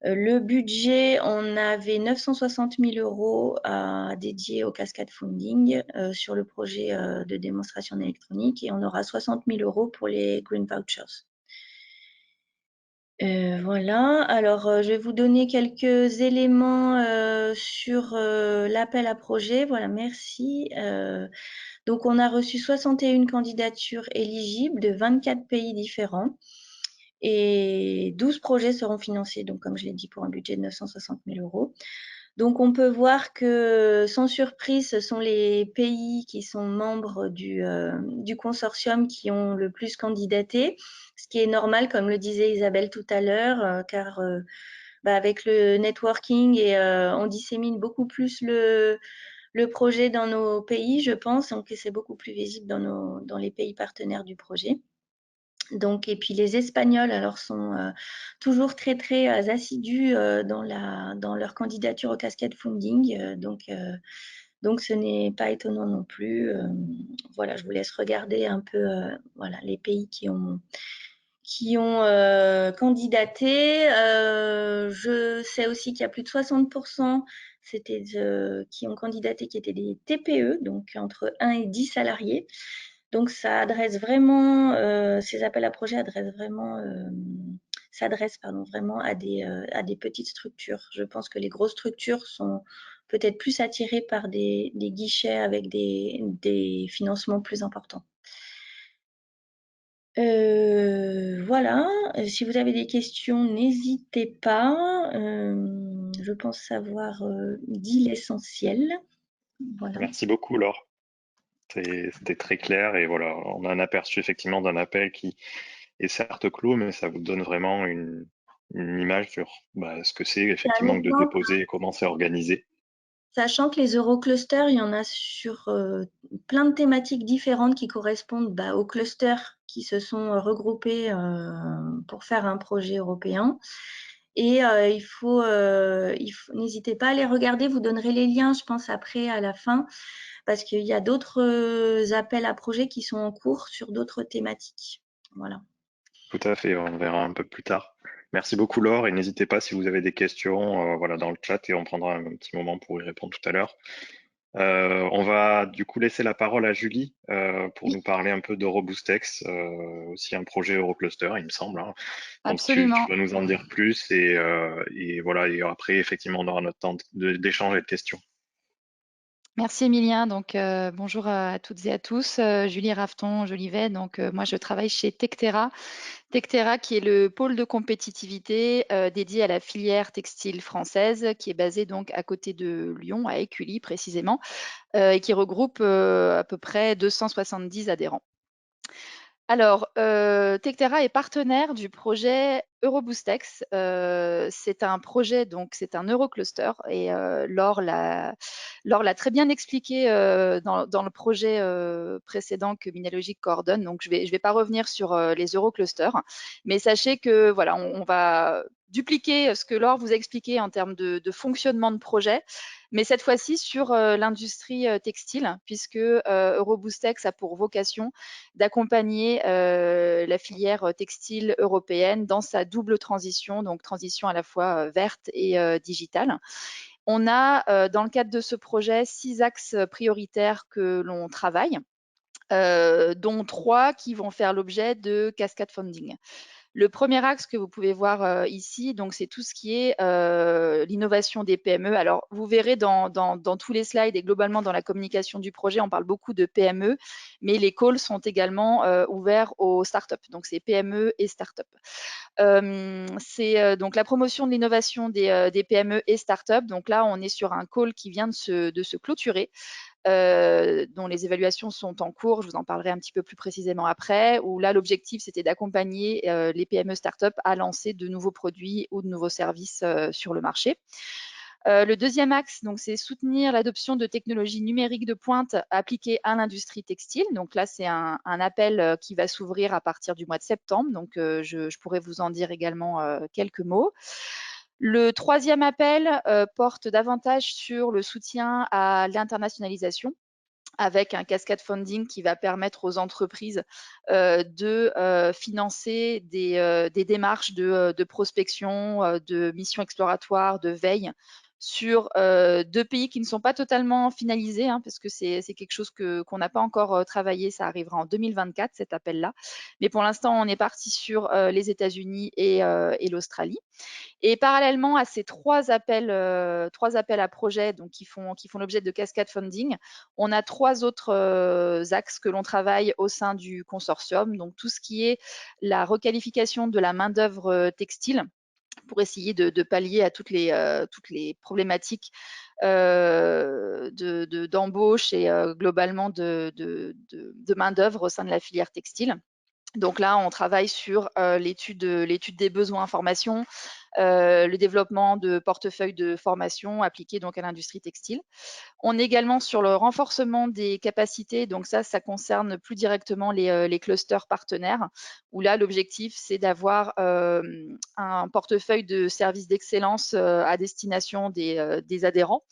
Le budget, on avait 960 000 € à dédier au Cascade Funding sur le projet de démonstration électronique et on aura 60 000 € pour les Green Vouchers. Voilà, alors je vais vous donner quelques éléments sur l'appel à projet. Voilà, merci. Donc, on a reçu 61 candidatures éligibles de 24 pays différents. Et 12 projets seront financés, donc comme je l'ai dit, pour un budget de 960 000 €. Donc, on peut voir que, sans surprise, ce sont les pays qui sont membres du consortium qui ont le plus candidaté, ce qui est normal, comme le disait Isabelle tout à l'heure, car avec le networking, on dissémine beaucoup plus le projet dans nos pays, je pense, donc c'est beaucoup plus visible dans les pays partenaires du projet. Donc, et puis les Espagnols alors sont toujours très très assidus dans leur candidature au Cascade Funding, donc ce n'est pas étonnant non plus. Voilà, je vous laisse regarder un peu voilà, les pays qui ont candidaté. Je sais aussi qu'il y a plus de 60% qui ont candidaté qui étaient des TPE, donc entre 1 et 10 salariés. Donc, ça adresse vraiment, ces appels à projets s'adressent vraiment à des petites structures. Je pense que les grosses structures sont peut-être plus attirées par des guichets avec des financements plus importants. Voilà, si vous avez des questions, n'hésitez pas. Je pense avoir dit l'essentiel. Voilà. Merci beaucoup, Laure. C'était très clair et voilà, on a un aperçu effectivement d'un appel qui est certes clos, mais ça vous donne vraiment une image sur ce que c'est effectivement que de déposer et comment c'est organisé. Sachant que les Euroclusters, il y en a sur plein de thématiques différentes qui correspondent aux clusters qui se sont regroupés pour faire un projet européen. Et n'hésitez pas à les regarder, vous donnerez les liens, je pense, après, à la fin, parce qu'il y a d'autres appels à projets qui sont en cours sur d'autres thématiques. Voilà. Tout à fait, on verra un peu plus tard. Merci beaucoup, Laure, et n'hésitez pas si vous avez des questions voilà, dans le chat et on prendra un petit moment pour y répondre tout à l'heure. On va du coup laisser la parole à Julie pour nous parler un peu d'Euroboostex, aussi un projet Eurocluster, il me semble. Hein. Donc Absolument. tu vas nous en dire plus et voilà, et après effectivement on aura notre temps d'échange et de questions. Merci Emilien. Donc bonjour à toutes et à tous. Julie Rafton-Jolivet. Donc moi je travaille chez Tectera. Tectera qui est le pôle de compétitivité dédié à la filière textile française qui est basée donc à côté de Lyon, à Écully précisément, et qui regroupe à peu près 270 adhérents. Alors, Tectera est partenaire du projet Euroboostex. C'est un projet, donc c'est un Eurocluster et Laure l'a très bien expliqué dans le projet précédent que Minalogic coordonne. Donc, je vais pas revenir sur les Euroclusters, mais sachez que voilà, on va dupliquer ce que Laure vous a expliqué en termes de fonctionnement de projet, mais cette fois-ci sur l'industrie textile, puisque Euroboostex a pour vocation d'accompagner la filière textile européenne dans sa double transition, donc transition à la fois verte et digitale. On a, dans le cadre de ce projet, 6 axes prioritaires que l'on travaille, dont 3 qui vont faire l'objet de cascade funding. Le premier axe que vous pouvez voir ici, donc c'est tout ce qui est l'innovation des PME. Alors, vous verrez dans tous les slides et globalement dans la communication du projet, on parle beaucoup de PME, mais les calls sont également ouverts aux startups. Donc, c'est PME et startups. C'est donc la promotion de l'innovation des PME et startups. Donc là, on est sur un call qui vient de se clôturer. Dont les évaluations sont en cours, je vous en parlerai un petit peu plus précisément après, où là l'objectif c'était d'accompagner les PME startups à lancer de nouveaux produits ou de nouveaux services sur le marché. Le deuxième axe, donc, c'est soutenir l'adoption de technologies numériques de pointe appliquées à l'industrie textile. Donc là, c'est un appel qui va s'ouvrir à partir du mois de septembre. Donc, je pourrais vous en dire également quelques mots. Le troisième appel porte davantage sur le soutien à l'internationalisation, avec un cascade funding qui va permettre aux entreprises de financer des démarches de prospection, de missions exploratoires, de veille sur 2 pays qui ne sont pas totalement finalisés, hein, parce que c'est quelque chose qu'on n'a pas encore travaillé. Ça arrivera en 2024, cet appel-là. Mais pour l'instant, on est parti sur les États-Unis et l'Australie. Et parallèlement à ces 3 appels à projets, donc qui font l'objet de cascade funding, on a 3 autres axes que l'on travaille au sein du consortium. Donc tout ce qui est la requalification de la main-d'œuvre textile, pour essayer de pallier à toutes les problématiques d'embauche et globalement de main-d'œuvre au sein de la filière textile. Donc là, on travaille sur l'étude des besoins en formation, le développement de portefeuilles de formation appliqués donc à l'industrie textile. On est également sur le renforcement des capacités. Donc ça concerne plus directement les clusters partenaires, où là, l'objectif, c'est d'avoir un portefeuille de services d'excellence à destination des adhérents,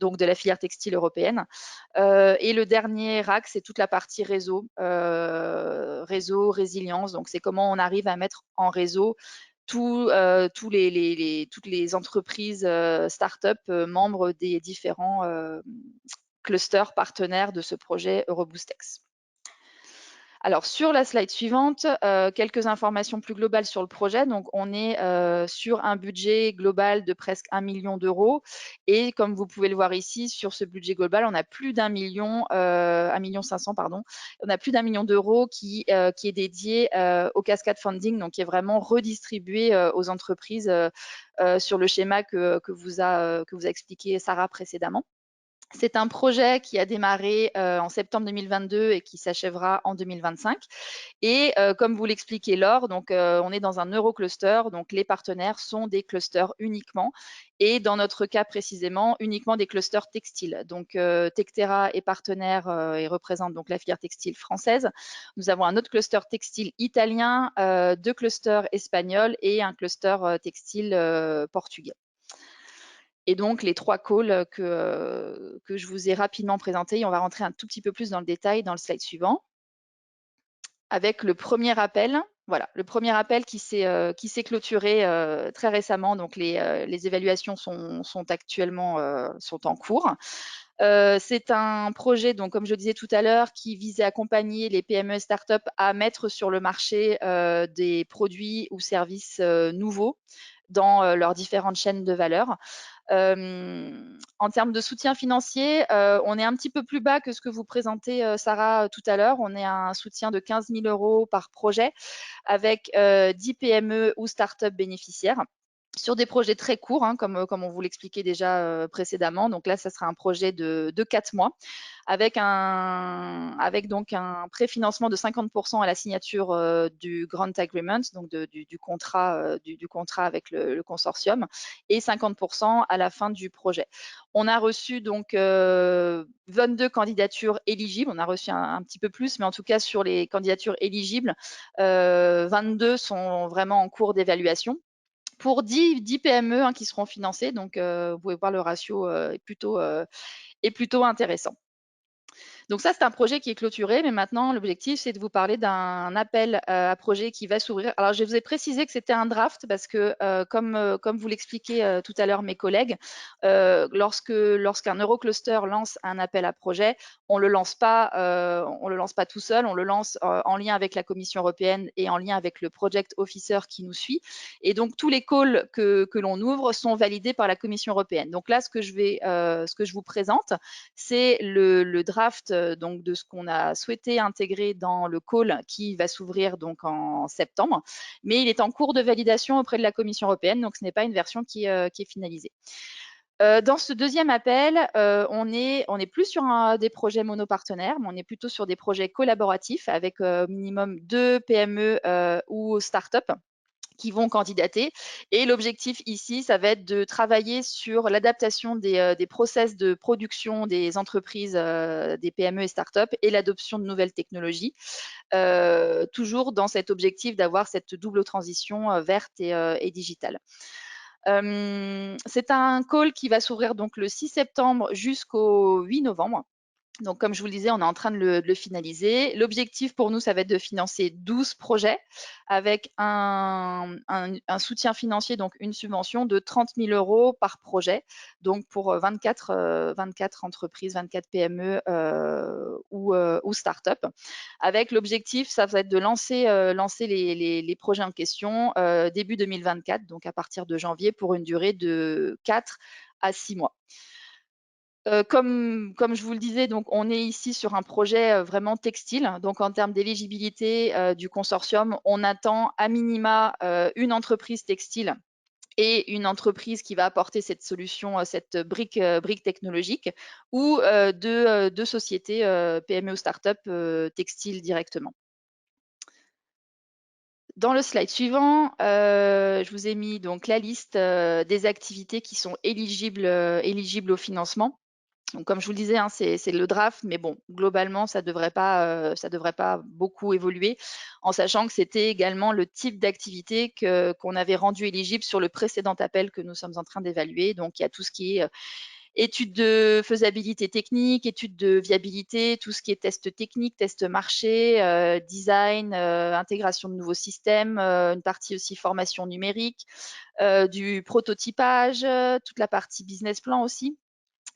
donc de la filière textile européenne. Et le dernier axe, c'est toute la partie réseau, résilience. Donc, c'est comment on arrive à mettre en réseau toutes les entreprises start-up membres des différents clusters partenaires de ce projet Euroboostex. Alors, sur la slide suivante, quelques informations plus globales sur le projet. Donc, on est sur un budget global de presque 1 million d'euros. Et comme vous pouvez le voir ici, sur ce budget global, on a plus d'1 million, 1,5 million, pardon. On a plus d'1 million d'euros qui est dédié au cascade funding, donc qui est vraiment redistribué aux entreprises sur le schéma que vous a expliqué Sarah précédemment. C'est un projet qui a démarré en septembre 2022 et qui s'achèvera en 2025. Et comme vous l'expliquez Laure, donc on est dans un eurocluster, donc les partenaires sont des clusters uniquement, et dans notre cas précisément, uniquement des clusters textiles. Donc Tectera est partenaire et représente donc la filière textile française. Nous avons un autre cluster textile italien, 2 clusters espagnols et un cluster textile portugais. Et donc, les 3 calls que je vous ai rapidement présentés, on va rentrer un tout petit peu plus dans le détail dans le slide suivant. Avec le premier appel, voilà, le premier appel qui s'est clôturé très récemment. Donc, les évaluations sont actuellement en cours. C'est un projet, donc, comme je le disais tout à l'heure, qui visait à accompagner les PME et startups à mettre sur le marché des produits ou services nouveaux dans leurs différentes chaînes de valeur. En termes de soutien financier, on est un petit peu plus bas que ce que vous présentez, Sarah, tout à l'heure. On est à un soutien de 15 000 € par projet avec 10 PME ou startups bénéficiaires, sur des projets très courts, hein, comme on vous l'expliquait déjà précédemment. Donc là, ça sera un projet de 4 mois avec donc un préfinancement de 50% à la signature du Grant Agreement, donc du contrat avec le consortium, et 50% à la fin du projet. On a reçu donc 22 candidatures éligibles. On a reçu un petit peu plus, mais en tout cas sur les candidatures éligibles, 22 sont vraiment en cours d'évaluation. pour 10 PME qui seront financées. Donc, vous pouvez voir le ratio est plutôt intéressant. Donc ça, c'est un projet qui est clôturé, mais maintenant, l'objectif, c'est de vous parler d'un appel à projet qui va s'ouvrir. Alors, je vous ai précisé que c'était un draft parce que, comme vous l'expliquaient tout à l'heure mes collègues, lorsqu'un Eurocluster lance un appel à projet, on le lance pas tout seul, on le lance en lien avec la Commission européenne et en lien avec le Project Officer qui nous suit. Et donc, tous les calls que l'on ouvre sont validés par la Commission européenne. Donc là, ce que je vous présente, c'est le draft donc de ce qu'on a souhaité intégrer dans le call qui va s'ouvrir donc en septembre, mais il est en cours de validation auprès de la Commission européenne, donc ce n'est pas une version qui est finalisée. Dans ce deuxième appel, on est plus sur des projets monopartenaires, mais on est plutôt sur des projets collaboratifs avec au minimum 2 PME ou start-up qui vont candidater. Et l'objectif ici, ça va être de travailler sur l'adaptation des process de production des entreprises, des PME et startups et l'adoption de nouvelles technologies, toujours dans cet objectif d'avoir cette double transition verte et digitale. C'est un call qui va s'ouvrir donc le 6 septembre jusqu'au 8 novembre. Donc, comme je vous le disais, on est en train de le finaliser. L'objectif pour nous, ça va être de financer 12 projets avec un soutien financier, donc une subvention de 30 000 € par projet, donc pour 24 entreprises, 24 PME ou start-up. Avec l'objectif, ça va être de lancer les projets en question début 2024, donc à partir de janvier, pour une durée de 4 à 6 mois. Comme je vous le disais, donc on est ici sur un projet vraiment textile. Donc en termes d'éligibilité du consortium, on attend à minima une entreprise textile et une entreprise qui va apporter cette solution, cette brique technologique, ou deux sociétés PME ou start-up textiles directement. Dans le slide suivant, je vous ai mis donc la liste des activités qui sont éligibles au financement. Donc, comme je vous le disais, c'est le draft, mais bon, globalement, ça devrait pas beaucoup évoluer, en sachant que c'était également le type d'activité qu'on avait rendu éligible sur le précédent appel que nous sommes en train d'évaluer. Donc, il y a tout ce qui est études de faisabilité technique, études de viabilité, tout ce qui est test technique, test marché, design, intégration de nouveaux systèmes, une partie aussi formation numérique, du prototypage, toute la partie business plan aussi.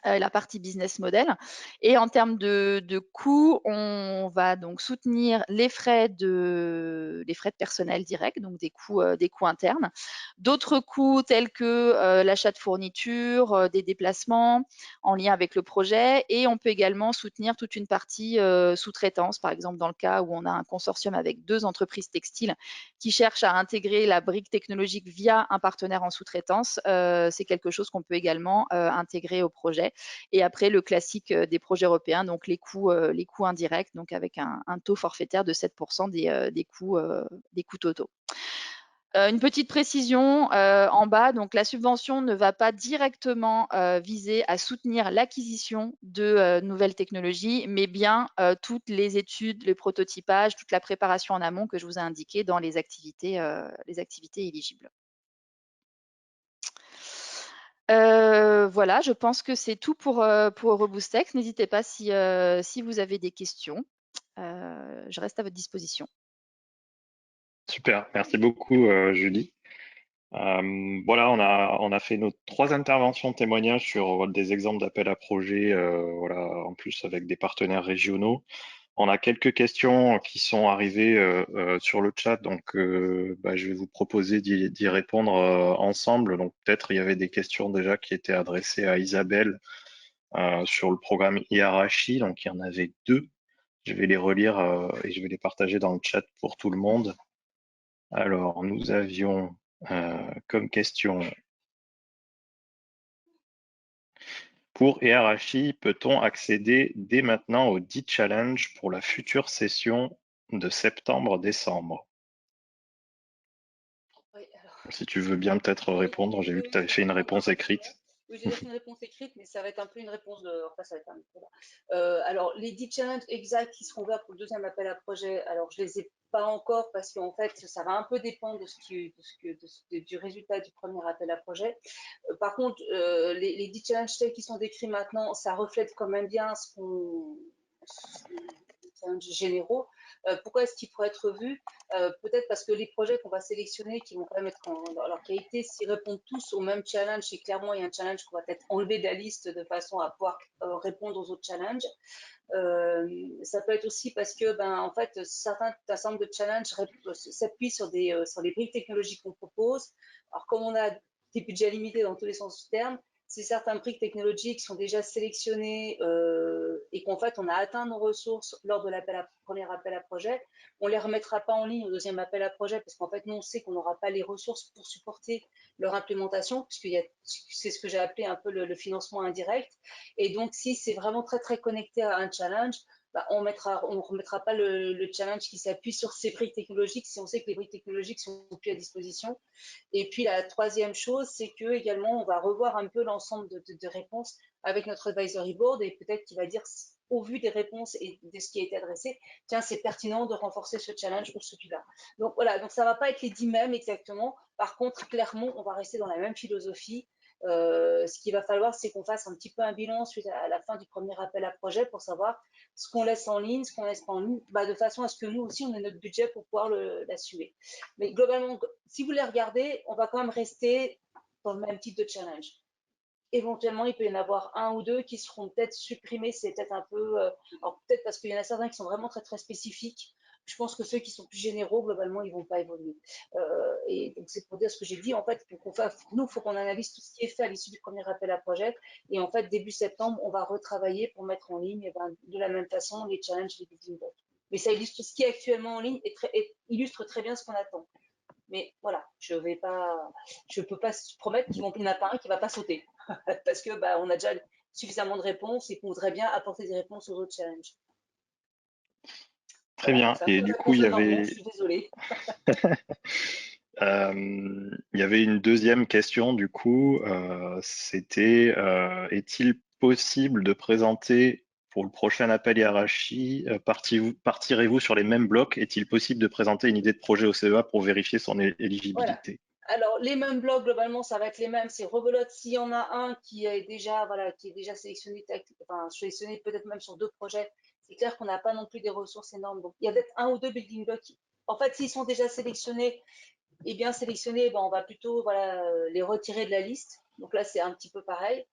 La partie business model. Et en termes de coûts, on va donc soutenir les frais de personnel direct, donc des coûts internes. D'autres coûts tels que l'achat de fournitures, des déplacements en lien avec le projet. Et on peut également soutenir toute une partie sous-traitance, par exemple dans le cas où on a un consortium avec 2 entreprises textiles qui cherchent à intégrer la brique technologique via un partenaire en sous-traitance. C'est quelque chose qu'on peut également intégrer au projet. Et après, le classique des projets européens, donc les coûts indirects, donc avec un taux forfaitaire de 7% des coûts totaux. Une petite précision en bas, donc la subvention ne va pas directement viser à soutenir l'acquisition de nouvelles technologies, mais bien toutes les études, le prototypage, toute la préparation en amont que je vous ai indiqué dans les activités éligibles. Voilà, je pense que c'est tout pour Robustech. N'hésitez pas si vous avez des questions. Je reste à votre disposition. Super, merci beaucoup Julie. Voilà, on a fait nos 3 interventions témoignages sur des exemples d'appels à projets, voilà, en plus avec des partenaires régionaux. On a quelques questions qui sont arrivées sur le chat, donc je vais vous proposer d'y répondre ensemble. Donc peut-être il y avait des questions déjà qui étaient adressées à Isabelle sur le programme Iharashi, donc il y en avait 2. Je vais les relire et je vais les partager dans le chat pour tout le monde. Alors, nous avions comme question: pour Iharashi, peut-on accéder dès maintenant au 10 challenge pour la future session de septembre-décembre? Oui, alors, Si tu veux bien peut-être répondre, j'ai vu que tu avais fait une réponse écrite. Oui, j'ai une réponse écrite, mais ça va être un peu une réponse de. Enfin, ça va être un peu alors, les 10 challenges exacts qui seront ouverts pour le deuxième appel à projet, alors je les ai pas encore parce qu'en fait, ça va un peu dépendre du résultat du premier appel à projet. Par contre, les 10 challenges tels qui sont décrits maintenant, ça reflète quand même bien les challenges généraux. Pourquoi est-ce qu'ils pourraient être revus? Peut-être parce que les projets qu'on va sélectionner, qui vont quand même être dans leur qualité, s'ils répondent tous au même challenge, et clairement il y a un challenge qu'on va peut-être enlever de la liste de façon à pouvoir répondre aux autres challenges. Ça peut être aussi parce que, en fait, certains ensemble de challenges s'appuient sur les briques technologiques qu'on propose. Alors, comme on a des budgets limités dans tous les sens du terme, si certains briques technologiques sont déjà sélectionnés et qu'en fait on a atteint nos ressources lors de premier appel à projet, on ne les remettra pas en ligne au deuxième appel à projet parce qu'en fait nous on sait qu'on n'aura pas les ressources pour supporter leur implémentation, puisque c'est ce que j'ai appelé un peu le financement indirect. Et donc si c'est vraiment très très connecté à un challenge, on ne remettra pas le challenge qui s'appuie sur ces briques technologiques si on sait que les briques technologiques sont plus à disposition. Et puis la troisième chose, c'est que également on va revoir un peu l'ensemble de réponses avec notre advisory board et peut-être qu'il va dire au vu des réponses et de ce qui a été adressé, tiens, c'est pertinent de renforcer ce challenge ou celui-là. Donc voilà, donc ça ne va pas être les 10 mêmes exactement. Par contre, clairement, on va rester dans la même philosophie. Ce qu'il va falloir, c'est qu'on fasse un petit peu un bilan suite à la fin du premier appel à projet pour savoir ce qu'on laisse en ligne, ce qu'on laisse pas en ligne, de façon à ce que nous aussi, on ait notre budget pour pouvoir l'assumer. Mais globalement, si vous les regardez, on va quand même rester dans le même type de challenge. Éventuellement, il peut y en avoir un ou deux qui seront peut-être supprimés. C'est peut-être un peu. Alors, peut-être parce qu'il y en a certains qui sont vraiment très, très spécifiques. Je pense que ceux qui sont plus généraux, globalement, ils ne vont pas évoluer. Et donc, c'est pour dire ce que j'ai dit. En fait, nous, il faut qu'on analyse tout ce qui est fait à l'issue du premier appel à projet. Et en fait, début septembre, on va retravailler pour mettre en ligne de la même façon les challenges et les building blocks. Mais ça illustre ce qui est actuellement en ligne et illustre très bien ce qu'on attend. Mais voilà, je peux pas promettre qu'il n'y en a pas un qui va pas sauter parce que on a déjà suffisamment de réponses et qu'on voudrait bien apporter des réponses aux autres challenges. Très bien. Et du coup, il y avait. Je suis désolée. Il y avait une deuxième question, du coup, c'était est-il possible de présenter pour le prochain appel hiérarchie, partirez-vous sur les mêmes blocs? Est-il possible de présenter une idée de projet au CEA pour vérifier son éligibilité? Voilà. Alors, les mêmes blocs, globalement, ça va être les mêmes. C'est rebelote. S'il y en a un qui est déjà sélectionné, sélectionné peut-être même sur 2 projets, c'est clair qu'on n'a pas non plus des ressources énormes. Donc, il y a peut-être 1 ou 2 building blocks. En fait, s'ils sont déjà sélectionnés et bien sélectionnés, on va plutôt les retirer de la liste. Donc là, c'est un petit peu pareil.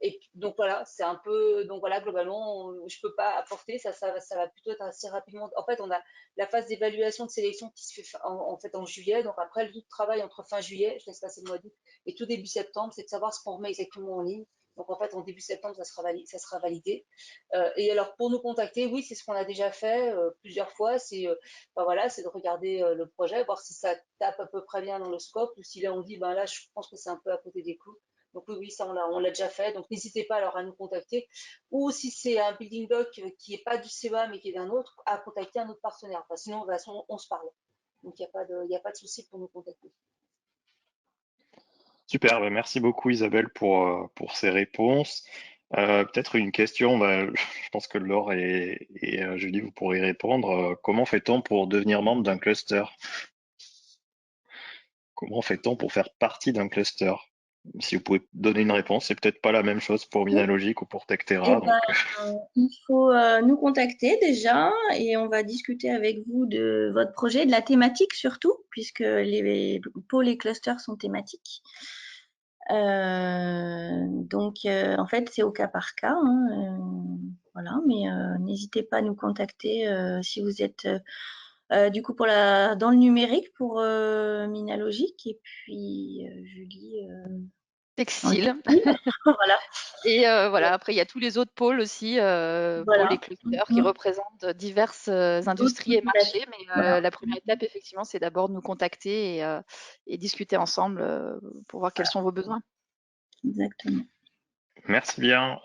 Et donc voilà, c'est un peu. Donc voilà, globalement, je ne peux pas apporter. Ça va plutôt être assez rapidement. En fait, on a la phase d'évaluation de sélection qui se fait en juillet. Donc après, le travail entre fin juillet, je laisse passer le mois d'août, et tout début septembre, c'est de savoir ce qu'on remet exactement en ligne. Donc en fait, en début septembre, ça sera validé. Et alors, pour nous contacter, oui, c'est ce qu'on a déjà fait plusieurs fois. C'est c'est de regarder le projet, voir si ça tape à peu près bien dans le scope, ou si là on dit, là, je pense que c'est un peu à côté des clous. Donc oui, ça on l'a déjà fait. Donc n'hésitez pas alors à nous contacter. Ou si c'est un building block qui n'est pas du CEA mais qui est d'un autre, à contacter un autre partenaire. Sinon, de toute façon, on se parle. Donc il n'y a pas de souci pour nous contacter. Super, merci beaucoup Isabelle pour ces réponses. Peut-être une question, je pense que Laure et Julie, vous pourrez répondre. Comment fait-on pour devenir membre d'un cluster? Comment fait-on pour faire partie d'un cluster? Si vous pouvez donner une réponse, c'est peut-être pas la même chose pour Minalogic ou pour Tectera. Il faut nous contacter déjà et on va discuter avec vous de votre projet, de la thématique surtout, puisque les pôles et clusters sont thématiques. Donc, en fait, c'est au cas par cas. Voilà, mais n'hésitez pas à nous contacter si vous êtes du coup dans le numérique pour Minalogic et puis Julie. Textile. Voilà. Et voilà, après, il y a tous les autres pôles aussi, pôles et clusters qui représentent diverses industries et marchés. Mais la première étape, effectivement, c'est d'abord de nous contacter et discuter ensemble pour voir quels sont vos besoins. Exactement. Merci bien.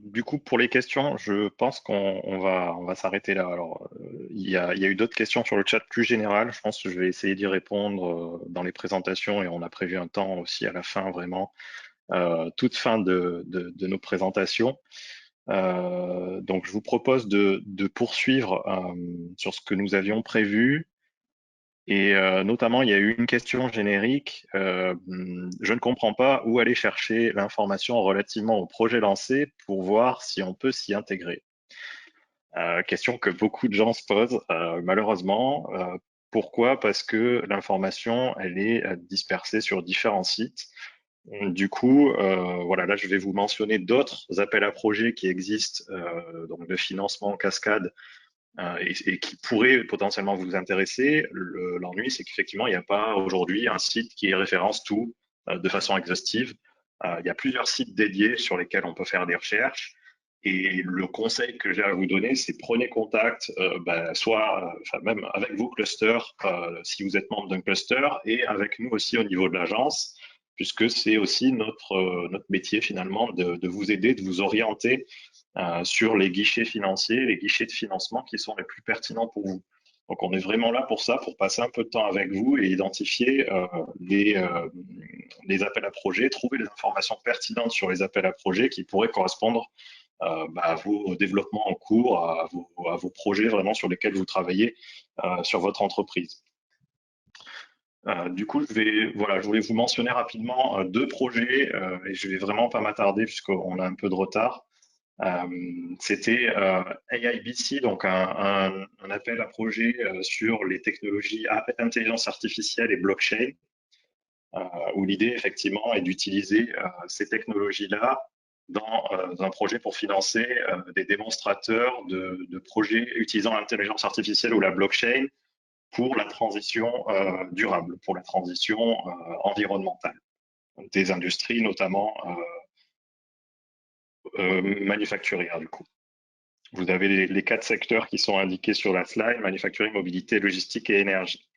Du coup, pour les questions, je pense qu'on va s'arrêter là. Alors, il y a eu d'autres questions sur le chat plus général. Je pense que je vais essayer d'y répondre dans les présentations et on a prévu un temps aussi à la fin vraiment toute fin de nos présentations. Donc, je vous propose de poursuivre sur ce que nous avions prévu. Et notamment, il y a eu une question générique. Je ne comprends pas où aller chercher l'information relativement au projet lancé pour voir si on peut s'y intégrer. Question que beaucoup de gens se posent, malheureusement. Pourquoi? Parce que l'information, elle est dispersée sur différents sites. Du coup, voilà, là, je vais vous mentionner d'autres appels à projets qui existent, donc de financement en cascade, et qui pourraient potentiellement vous intéresser. L'ennui, c'est qu'effectivement, il n'y a pas aujourd'hui un site qui référence tout de façon exhaustive. Il y a plusieurs sites dédiés sur lesquels on peut faire des recherches. Et le conseil que j'ai à vous donner, c'est prenez contact, soit même avec vos clusters, si vous êtes membre d'un cluster, et avec nous aussi au niveau de l'agence, puisque c'est aussi notre métier finalement de vous aider, de vous orienter sur les guichets financiers, les guichets de financement qui sont les plus pertinents pour vous. Donc, on est vraiment là pour ça, pour passer un peu de temps avec vous et identifier les appels à projets, trouver les informations pertinentes sur les appels à projets qui pourraient correspondre à vos développements en cours, à vos projets vraiment sur lesquels vous travaillez sur votre entreprise. Du coup, je voulais vous mentionner rapidement deux projets et je vais vraiment pas m'attarder puisqu'on a un peu de retard. C'était AIBC, donc un appel à projet sur les technologies intelligence artificielle et blockchain, où l'idée effectivement est d'utiliser ces technologies-là dans un projet pour financer des démonstrateurs de projets utilisant l'intelligence artificielle ou la blockchain pour la transition durable, pour la transition environnementale des industries, notamment manufacturières du coup. Vous avez les 4 secteurs qui sont indiqués sur la slide, manufacturier, mobilité, logistique et énergie.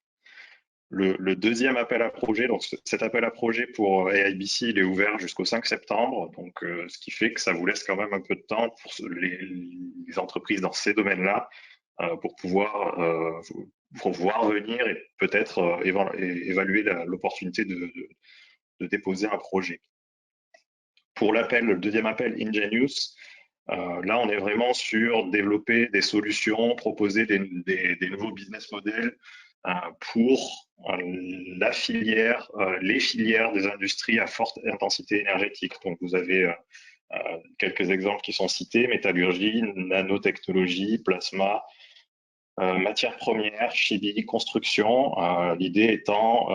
Le deuxième appel à projet, donc cet appel à projet pour AIBC, il est ouvert jusqu'au 5 septembre, donc ce qui fait que ça vous laisse quand même un peu de temps pour les entreprises dans ces domaines-là pour pouvoir venir et peut-être évaluer l'opportunité de déposer un projet. Pour le deuxième appel, Ingenious, là, on est vraiment sur développer des solutions, proposer des nouveaux business models pour les filières des industries à forte intensité énergétique. Donc, vous avez quelques exemples qui sont cités, métallurgie, nanotechnologie, plasma, matières premières, chimie, construction. L'idée étant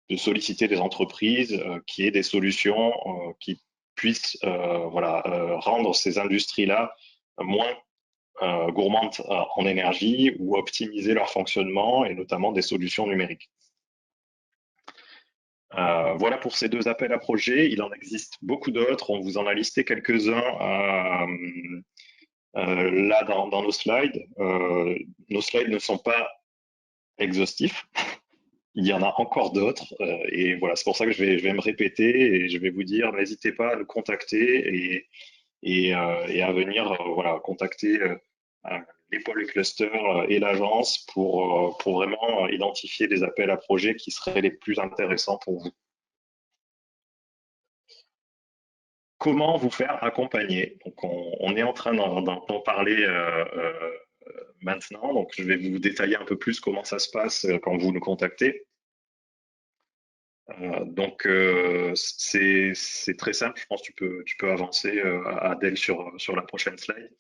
de solliciter des entreprises qui aient des solutions qui puissent rendre ces industries-là moins gourmandes en énergie ou optimiser leur fonctionnement et notamment des solutions numériques. Voilà pour ces deux appels à projets. Il en existe beaucoup d'autres. On vous en a listé quelques-uns là dans nos slides. Nos slides ne sont pas exhaustifs. Il y en a encore d'autres et voilà, c'est pour ça que je vais me répéter et je vais vous dire, n'hésitez pas à nous contacter et à venir contacter les pôles cluster et l'agence pour vraiment identifier des appels à projets qui seraient les plus intéressants pour vous. Comment vous faire accompagner? Donc, on est en train d'en parler maintenant, donc je vais vous détailler un peu plus comment ça se passe quand vous nous contactez. Donc c'est très simple, je pense que tu peux avancer Adèle sur la prochaine slide.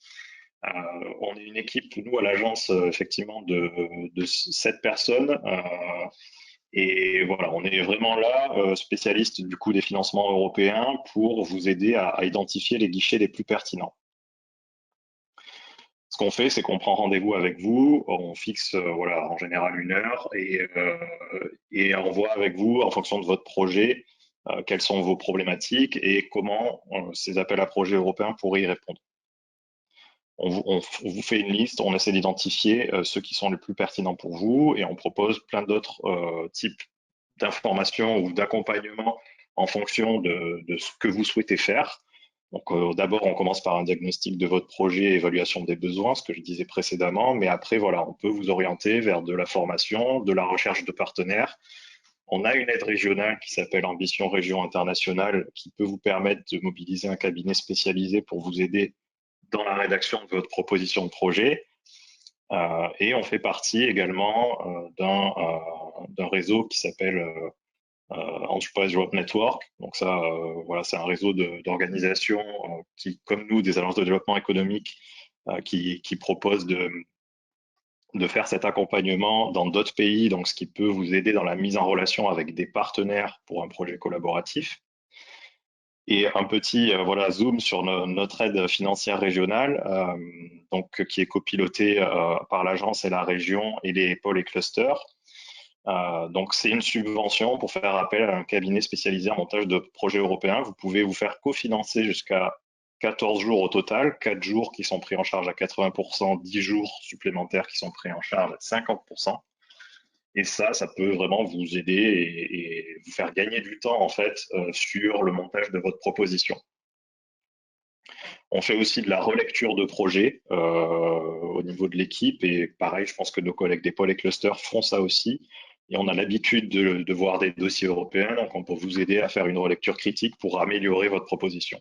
On est une équipe, nous à l'agence, effectivement de 7 personnes et voilà, on est vraiment là, spécialiste du coup des financements européens pour vous aider à identifier les guichets les plus pertinents. Ce qu'on fait, c'est qu'on prend rendez-vous avec vous, on fixe en général 1 heure et on voit avec vous, en fonction de votre projet, quelles sont vos problématiques et comment ces appels à projets européens pourraient y répondre. On vous fait une liste, on essaie d'identifier ceux qui sont les plus pertinents pour vous et on propose plein d'autres types d'informations ou d'accompagnement en fonction de ce que vous souhaitez faire. Donc d'abord, on commence par un diagnostic de votre projet, évaluation des besoins, ce que je disais précédemment, mais après, voilà, on peut vous orienter vers de la formation, de la recherche de partenaires. On a une aide régionale qui s'appelle Ambition Région Internationale qui peut vous permettre de mobiliser un cabinet spécialisé pour vous aider dans la rédaction de votre proposition de projet. Et on fait partie également d'un réseau qui s'appelle Enterprise Road Network. Donc ça, voilà, c'est un réseau d'organisations qui, comme nous, des agences de développement économique, qui proposent de faire cet accompagnement dans d'autres pays, donc ce qui peut vous aider dans la mise en relation avec des partenaires pour un projet collaboratif. Et un petit voilà, zoom sur notre aide financière régionale, donc, qui est copilotée par l'agence et la région et les pôles et clusters. Donc c'est une subvention pour faire appel à un cabinet spécialisé en montage de projets européens. Vous pouvez vous faire cofinancer jusqu'à 14 jours au total, 4 jours qui sont pris en charge à 80%, 10 jours supplémentaires qui sont pris en charge à 50%. Et ça peut vraiment vous aider et vous faire gagner du temps en fait sur le montage de votre proposition. On fait aussi de la relecture de projets au niveau de l'équipe et pareil, je pense que nos collègues des pôles et clusters font ça aussi. Et on a l'habitude de voir des dossiers européens, donc on peut vous aider à faire une relecture critique pour améliorer votre proposition.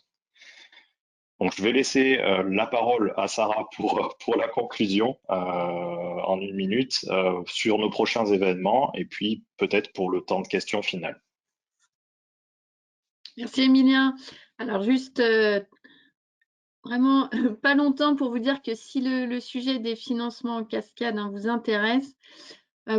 Donc, je vais laisser la parole à Sarah pour la conclusion en 1 minute sur nos prochains événements et puis peut-être pour le temps de questions finales. Merci Emilien. Alors juste vraiment pas longtemps pour vous dire que si le sujet des financements en cascade vous intéresse,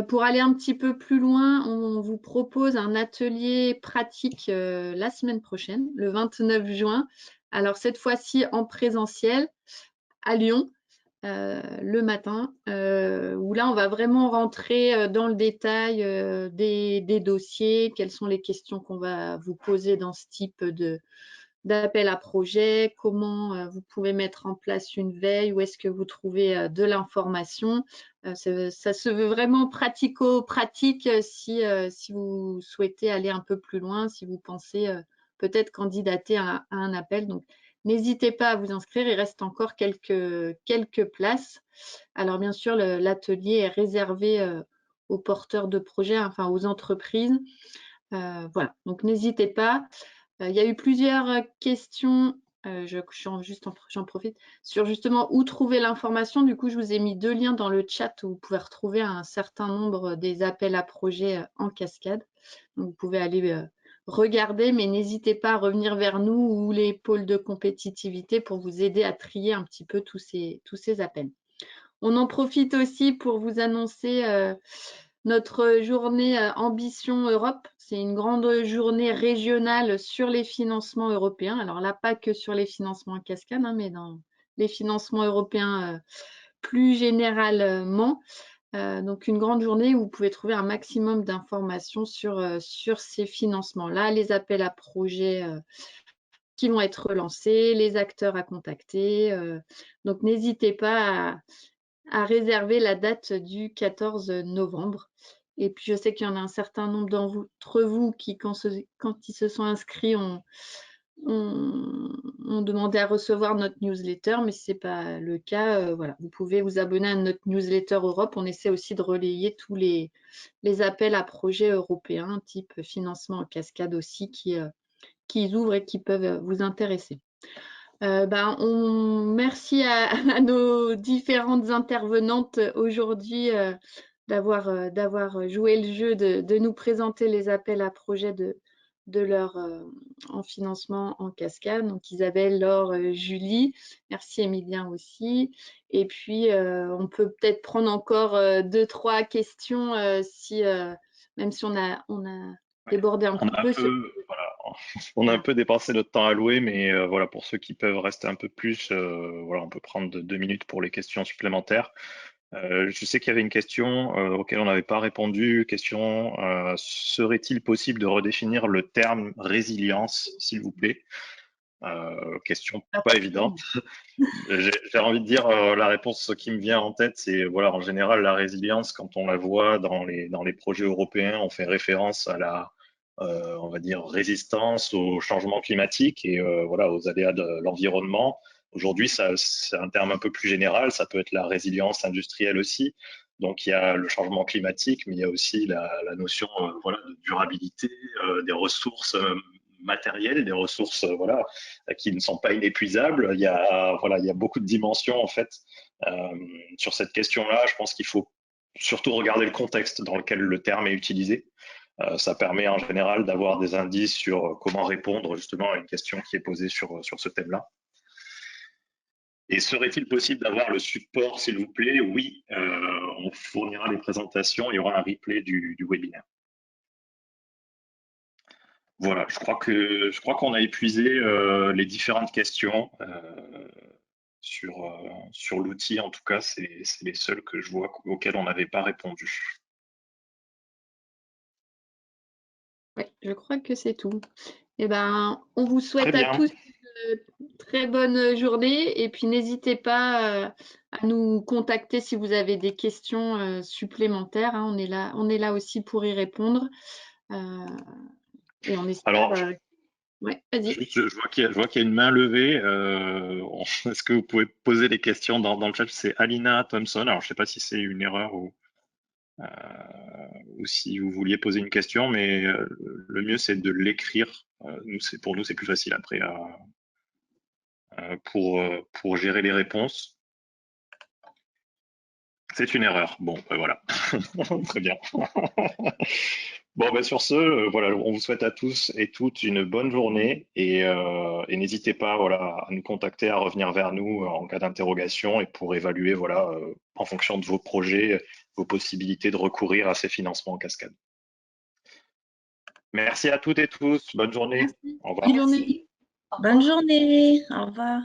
pour aller un petit peu plus loin, on vous propose un atelier pratique la semaine prochaine, le 29 juin. Alors cette fois-ci en présentiel à Lyon, le matin, où là on va vraiment rentrer dans le détail des dossiers, quelles sont les questions qu'on va vous poser dans ce type d'appel à projet, comment vous pouvez mettre en place une veille, où est-ce que vous trouvez de l'information. Ça se veut vraiment pratico-pratique si vous souhaitez aller un peu plus loin, si vous pensez peut-être candidater à un appel. Donc, n'hésitez pas à vous inscrire, il reste encore quelques places. Alors, bien sûr, l'atelier est réservé aux porteurs de projets, enfin aux entreprises. Voilà, donc n'hésitez pas. Il y a eu plusieurs questions, j'en profite, sur justement où trouver l'information. Du coup, je vous ai mis 2 liens dans le chat où vous pouvez retrouver un certain nombre des appels à projets en cascade. Donc, vous pouvez aller regarder, mais n'hésitez pas à revenir vers nous ou les pôles de compétitivité pour vous aider à trier un petit peu tous ces appels. On en profite aussi pour vous annoncer notre journée Ambition Europe. C'est une grande journée régionale sur les financements européens. Alors là, pas que sur les financements en cascade, mais dans les financements européens plus généralement. Donc une grande journée où vous pouvez trouver un maximum d'informations sur ces financements-là, les appels à projets qui vont être lancés, les acteurs à contacter. Donc n'hésitez pas à réserver la date du 14 novembre. Et puis, je sais qu'il y en a un certain nombre d'entre vous qui, quand ils se sont inscrits, ont demandé à recevoir notre newsletter, mais si ce n'est pas le cas, voilà, vous pouvez vous abonner à notre newsletter Europe. On essaie aussi de relayer tous les appels à projets européens, type financement en cascade aussi, qui ouvrent et qui peuvent vous intéresser. Merci à nos différentes intervenantes aujourd'hui d'avoir joué le jeu de nous présenter les appels à projets de leur en financement en cascade. Donc Isabelle, Laure, Julie, merci Emilien aussi. Et puis on peut peut-être prendre encore 2-3 questions même si on a débordé un peu. Voilà, on a un peu dépassé notre temps alloué, mais voilà, pour ceux qui peuvent rester un peu plus, voilà, on peut prendre 2 minutes pour les questions supplémentaires. Je sais qu'il y avait une question auquel on n'avait pas répondu. Question, serait-il possible de redéfinir le terme résilience, s'il vous plaît? Question pas évidente. J'ai envie de dire, la réponse qui me vient en tête, c'est voilà, en général, la résilience, quand on la voit dans les projets européens, on fait référence à la on va dire résistance au changement climatique et voilà, aux aléas de l'environnement. Aujourd'hui, c'est un terme un peu plus général, ça peut être la résilience industrielle aussi, Donc, il y a le changement climatique, mais il y a aussi la notion voilà, de durabilité, des ressources matérielles, des ressources voilà, qui ne sont pas inépuisables. Il y a beaucoup de dimensions en fait sur cette question-là. Je pense qu'il faut surtout regarder le contexte dans lequel le terme est utilisé. Ça permet en général d'avoir des indices sur comment répondre justement à une question qui est posée sur ce thème-là. Et serait-il possible d'avoir le support, s'il vous plaît? Oui, on fournira les présentations, il y aura un replay du webinaire. Voilà, je crois qu'on a épuisé les différentes questions sur l'outil. En tout cas, c'est les seules que je vois auxquelles on n'avait pas répondu. Oui, je crois que c'est tout. Eh ben, on vous souhaite Très à bien. tous une très bonne journée et puis n'hésitez pas à nous contacter si vous avez des questions supplémentaires, hein. On est là aussi pour y répondre et on espère. Alors, Ouais, vas-y. je vois qu'il y a une main levée. Est-ce que vous pouvez poser des questions dans le chat? C'est Alina Thompson. Alors, je ne sais pas si c'est une erreur ou si vous vouliez poser une question, mais le mieux c'est de l'écrire. Pour nous, c'est plus facile après pour gérer les réponses. C'est une erreur. Bon, voilà. Très bien. Bon, sur ce, voilà, on vous souhaite à tous et toutes une bonne journée et n'hésitez pas, voilà, à nous contacter, à revenir vers nous en cas d'interrogation et pour évaluer, voilà, en fonction de vos projets, vos possibilités de recourir à ces financements en cascade. Merci à toutes et tous. Bonne journée. Merci. Au revoir. Bonne journée. Bonne journée. Au revoir.